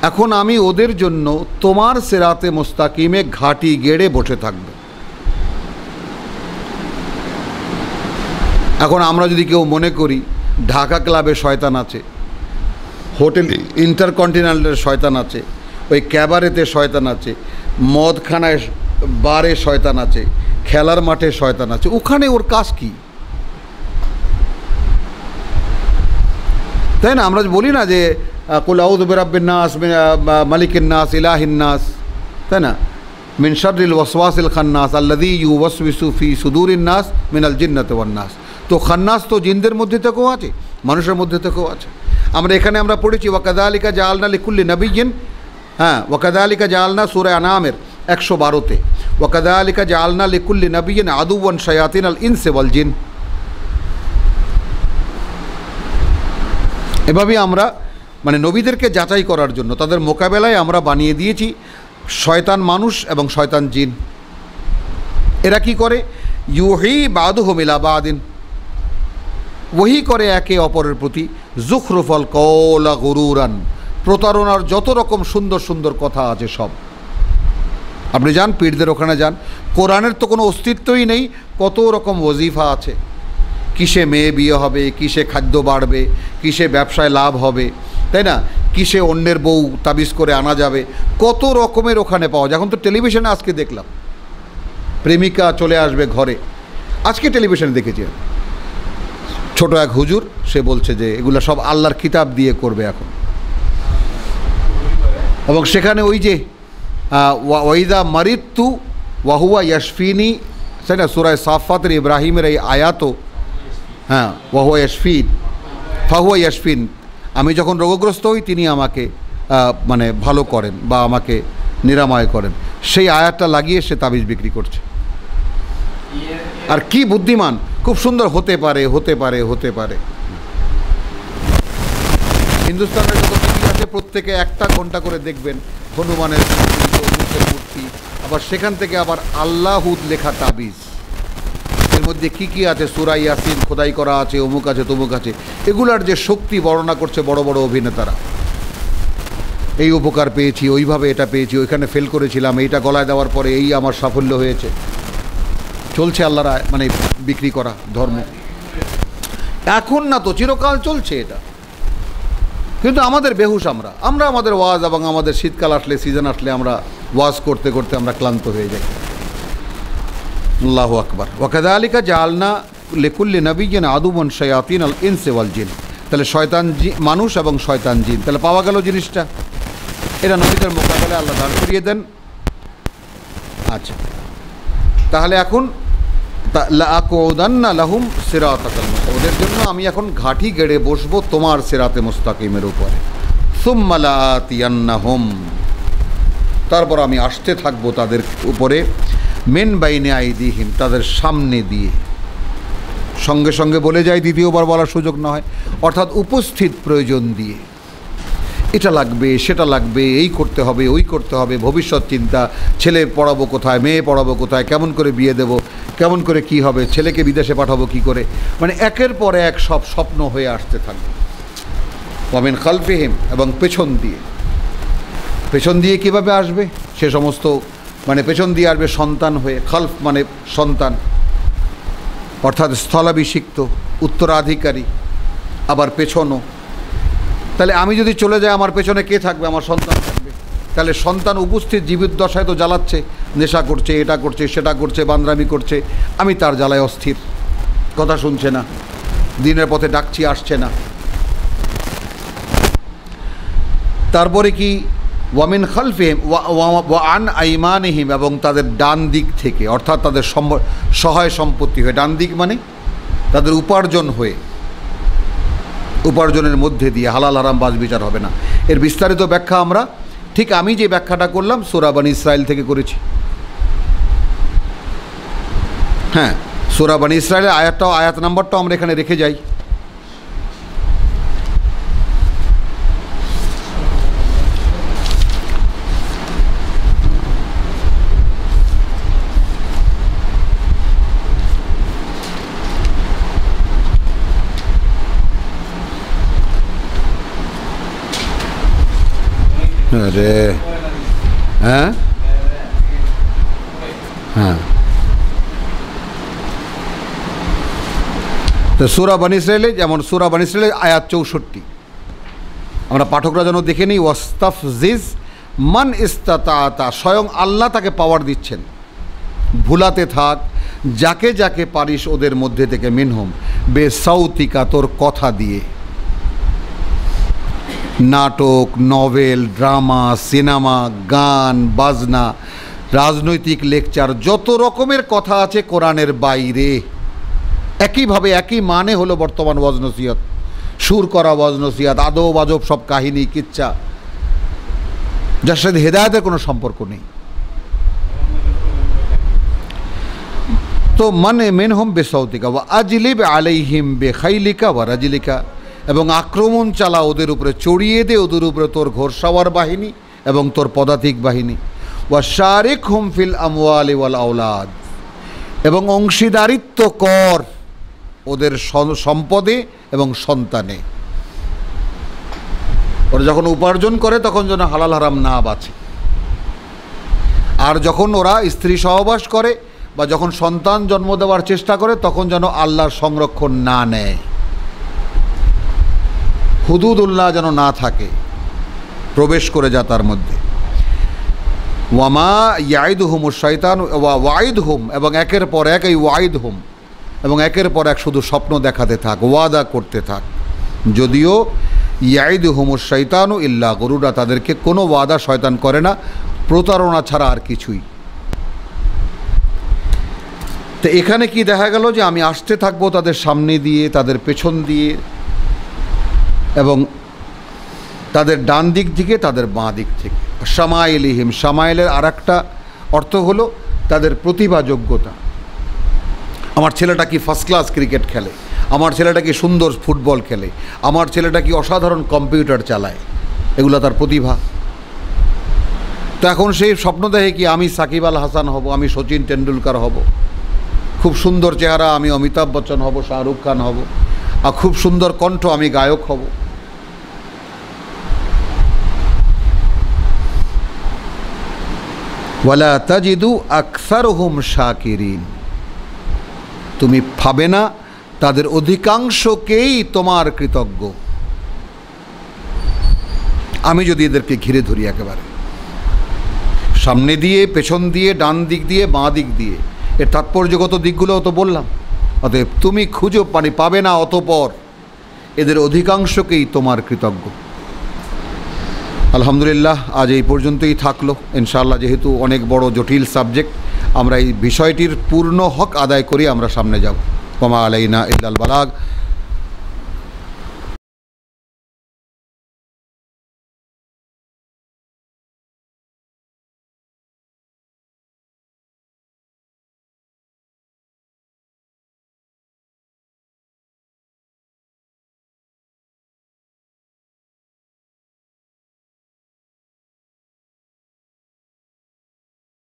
এখন আমি ওদের জন্য তোমার সিরাতে মুস্তাকিমে ঘাটি গেড়ে বসে থাকব। এখন আমরা যদি কেউ মনে করি ঢাকা ক্লাবে শয়তান আছে, হোটেল ইন্টারকন্টিনেন্টালের শয়তান আছে, ওই ক্যাবারেতে শয়তান আছে, মদখানায় বারে শয়তান আছে, খেলার মাঠে শয়তান আছে, ওখানে ওর কাজ কি? তাই না? আমরা বলি না যে কুল আউযু বিরাব্বিন নাস, মালিকিন নাস, ইলাহিন নাস, তাই না, মিন শাররিল ওয়াসওয়াসিল খান্নাস আল্লাযী ইউওয়াসওয়িসু ফি সুদুরিন নাস মিনাল জিন্নাতি ওয়ান নাস। তো খান্নাস তো জিনদের মধ্যে থেকেও আছে, মানুষের মধ্যে থেকেও আছে। আমরা পড়েছি ওয়াকাযালিকা জাআলনা লিকুল্লি নাবিয়্যিন, হ্যাঁ, ওয়াকাযালিকা জাআলনা, সূরা আনামের 112-তে, ওয়াকাযালিকা জাআলনা লিকুল্লি নাবিয়্যিন আদুওয়ান শায়াতিনাল ইনসি ওয়াল জিন। এভাবে আমরা মানে নবীদেরকে যাচাই করার জন্য তাদের মোকাবেলায় আমরা বানিয়ে দিয়েছি শয়তান মানুষ এবং শয়তান জিন। এরা কি করে? ইউহি বাদুহুম ইলা বাদিন, ওহি করে একে অপরের প্রতি, যুখরুফাল কওলা গুরুরান, প্রতারণার যত রকম সুন্দর সুন্দর কথা আছে সব। আপনি যান পীরদের ওখানে যান, কোরআনের তো কোনো অস্তিত্বই নেই, কত রকম ওজিফা আছে, কিসে মেয়ে বিয়ে হবে, কিসে খাদ্য বাড়বে, কিসে ব্যবসায় লাভ হবে, তাই না, কিসে অন্যের বউ তাবিজ করে আনা যাবে, কত রকমের ওখানে পাওয়া যায়। এখন তো টেলিভিশনে আজকে দেখলাম প্রেমিকা চলে আসবে ঘরে, আজকে টেলিভিশনে দেখেছি ছোট এক হুজুর, সে বলছে যে এগুলো সব আল্লাহর কিতাব দিয়ে করবে এখন, এবং সেখানে ওই যে ওয়াইদা মারিতু ওয়াহুয়া ইয়াশফিনি, তাই না, সূরা সাফফাতের ইব্রাহিমের এই আয়াতও, হ্যাঁ, ওয়াহুয়া ইয়াশফিন ফাহুয়া ইয়াশফিন, আমি যখন রোগগ্রস্ত হই তিনি আমাকে মানে ভালো করেন বা আমাকে নিরাময় করেন, সেই আয়াতটা লাগিয়ে সে তাবিজ বিক্রি করছে। আর কি বুদ্ধিমান, খুব সুন্দর, হতে পারে হতে পারে হতে পারে। হিন্দুস্তানের যত টিভি আছে প্রত্যেকে একটা ঘন্টা করে দেখবেন হনুমানের মূর্তি, আবার সেখান থেকে আবার আল্লাহুদ লেখা তাবিজ, এর মধ্যে কি কি আছে, সূরা ইয়াসিন খোদাই করা আছে, অমুক আছে তমুক আছে, এগুলার যে শক্তি বর্ণনা করছে বড় বড় অভিনেতারা, এই উপকার পেয়েছি, ওইভাবে এটা পেয়েছি, ওইখানে ফেল করেছিলাম, এইটা গলায় দেওয়ার পরে এই আমার সাফল্য হয়েছে। চলছে আল্লাহর মানে বিক্রি করা ধর্ম। এখন না তো, চিরকাল চলছে এটা। কিন্তু আমাদের বেহুশ, আমরা আমাদের ওয়াজ এবং আমাদের শীতকাল আসলে, সিজন আসলে আমরা ওয়াজ করতে করতে আমরা ক্লান্ত হয়ে যাই। আল্লাহু আকবার। ওয়াকাযালিকা জাআলনা লিকুল্লি নাবিয়্যিন আদুওয়ান শায়াতিন আল ইনসি ওয়াল জিন। তাহলে শয়তান মানুষ এবং শয়তান জিন, তাহলে পাওয়া গেল জিনিসটা। এটা নবীদের মোকাবেলায় আল্লাহ দাঁড় করিয়ে দেন। আচ্ছা, তাহলে এখন লাআকুদান্না লাহুম সিরাতাকাল মুস্তাকিম, ওদের জন্য আমি এখন ঘাঁটি গেড়ে বসবো তোমার সিরাতে মুস্তাকিমের উপরে। সুম্মা লাআতিয়ান্নাহুম, তারপর আমি আসতে থাকবো তাদের উপরে, মিন বাইনি আইদিহিম, তাদের সামনে দিয়ে। সঙ্গে সঙ্গে বলে যায়, দ্বিতীয়বার বলার সুযোগ না হয়, অর্থাৎ উপস্থিত প্রয়োজন দিয়ে। এটা লাগবে, সেটা লাগবে, এই করতে হবে, ওই করতে হবে, ভবিষ্যৎ চিন্তা, ছেলে পড়াবো কোথায়, মেয়ে পড়াবো কোথায়, কেমন করে বিয়ে দেব, কেমন করে কি হবে, ছেলেকে বিদেশে পাঠাবো কি করে, মানে একের পর এক সব স্বপ্ন হয়ে আসতে থাকবে। ওয়া মিন খালফিহিম, এবং পেছন দিয়ে। পেছন দিয়ে কীভাবে আসবে সে সমস্ত, মানে পেছন দিয়ে আসবে সন্তান হয়ে। খালফ মানে সন্তান, অর্থাৎ স্থলাভিষিক্ত উত্তরাধিকারী, আবার পেছনও। তাহলে আমি যদি চলে যাই, আমার পেছনে কে থাকবে? আমার সন্তান থাকবে। তাহলে সন্তান উপস্থিত জীবিত দশায় তো জ্বালাচ্ছে, নেশা করছে, এটা করছে, সেটা করছে, বান্দরামি করছে, আমি তার জ্বালায় অস্থির, কথা শুনছে না, দিনের পথে ডাকছি আসছে না। তারপরে কি ওয়ামিন খালফিহিম ওয়া আন আইমানিহিম, এবং তাদের ডান দিক থেকে, অর্থাৎ তাদের সহায় সম্পত্তি হয়ে। ডান দিক মানে তাদের উপার্জন হয়ে, উপার্জনের মধ্যে দিয়ে হালাল হারাম বাজ বিচার হবে না। এর বিস্তারিত ব্যাখ্যা আমরা ঠিক আমি যে ব্যাখ্যাটা করলাম সূরা বনী ইসরাইল থেকে করেছি। হ্যাঁ, সূরা বনী ইসরাইলের আয়াত নাম্বারটাও আমরা এখানে রেখে যাই। রে হ্যাঁ হ্যাঁ, তো সূরা বনী ইসরাইলে, যেমন সূরা বনী ইসরাইলে আয়াত 64, আমরা পাঠকরা যেন দেখে নিই। ওয়াস্তাফজিজ মান ইস্তাতা, স্বয়ং আল্লাহ তাকে পাওয়ার দিচ্ছেন, ভুলাতে থাক যাকে যাকে পারিস ওদের মধ্যে থেকে, মিনহুম বেসাউতিকা, তোর কথা দিয়ে। নাটক, নভেল, ড্রামা, সিনেমা, গান বাজনা, রাজনৈতিক লেকচার, যত রকমের কথা আছে কোরআনের বাইরে, একইভাবে একই মানে হলো বর্তমান ওয়াজ নসিহত, সুর করা ওয়াজ নসিহত, আদব আজব সব কাহিনী কিচ্ছা, যার সাথে হেদায়েতের কোনো সম্পর্ক নেই। তো মানে মিনহুম বেসাউতিকা ওয়া আজলিব আলাইহিম বেখাইলিকা ওয়া রাজলিকা, এবং আক্রমণ চালা ওদের উপরে, চড়িয়ে দে ওদের উপরে তোর ঘোড়সাওয়ার বাহিনী এবং তোর পদাতিক বাহিনী। ওয়া শারিকহুম ফিল আমওয়ালি ওয়াল আওলাদ, এবং অংশীদারিত্ব কর ওদের সম্পদে এবং সন্তানে। ওরা যখন উপার্জন করে তখন যেন হালাল হারাম না বাঁচে, আর যখন ওরা স্ত্রী সহবাস করে বা যখন সন্তান জন্ম দেওয়ার চেষ্টা করে তখন যেন আল্লাহর সংরক্ষণ না নেয়, হুদুদুল্লাহ যেন না থাকে, প্রবেশ করে যা তার মধ্যে। ওয়ামা ইয়াইদুহুম শাইতান ওয়াইদহুম, এবং একের পর এক, এই ওয়াইদহুম, এবং একের পর এক শুধু স্বপ্ন দেখাতে থাক, ওয়াদা করতে থাক। যদিও ইয়াইদুহুম শাইতানু ইল্লা গুরুরা, তাদেরকে কোনো ওয়াদা শয়তান করে না, প্রতারণা ছাড়া আর কিছুই। তো এখানে কি দেখা গেল যে আমি আসতে থাকবো তাদের সামনে দিয়ে, তাদের পেছন দিয়ে, এবং তাদের ডান দিক থেকে, তাদের বাঁ দিক থেকে। শামাইলিহিম, শামাইলের আর একটা অর্থ হলো তাদের প্রতিভা যোগ্যতা। আমার ছেলেটা কি ফার্স্ট ক্লাস ক্রিকেট খেলে, আমার ছেলেটা কি সুন্দর ফুটবল খেলে, আমার ছেলেটা কি অসাধারণ কম্পিউটার চালায়, এগুলো তার প্রতিভা। তো এখন সেই স্বপ্ন দেখে কি আমি সাকিব আল হাসান হব, আমি সচিন টেন্ডুলকার হব, খুব সুন্দর চেহারা আমি অমিতাভ বচ্চন হব, শাহরুখ খান হব, আর খুব সুন্দর কণ্ঠ আমি গায়ক হব। ওয়ালা তাজিদু আকসারহুম শাকিরিন, তুমি পাবে না তাদের অধিকাংশকেই তোমার কৃতজ্ঞ। আমি যদি এদেরকে ঘিরে ধরি একেবারে সামনে দিয়ে, পেছন দিয়ে, ডান দিক দিয়ে, বাঁ দিক দিয়ে, এর তাৎপর্যগত দিকগুলোও তো বললাম। অতএব তুমি খুঁজো পাবে না, অতঃপর এদের অধিকাংশকেই তোমার কৃতজ্ঞ। আলহামদুলিল্লাহ, আজ এই পর্যন্তই থাকলো। ইনশাআল্লাহ, যেহেতু অনেক বড় জটিল সাবজেক্ট, আমরা এই বিষয়টির পূর্ণ হক আদায় করি আমরা সামনে যাব। ওমা আলাইনা ইল্লাল বালাগ।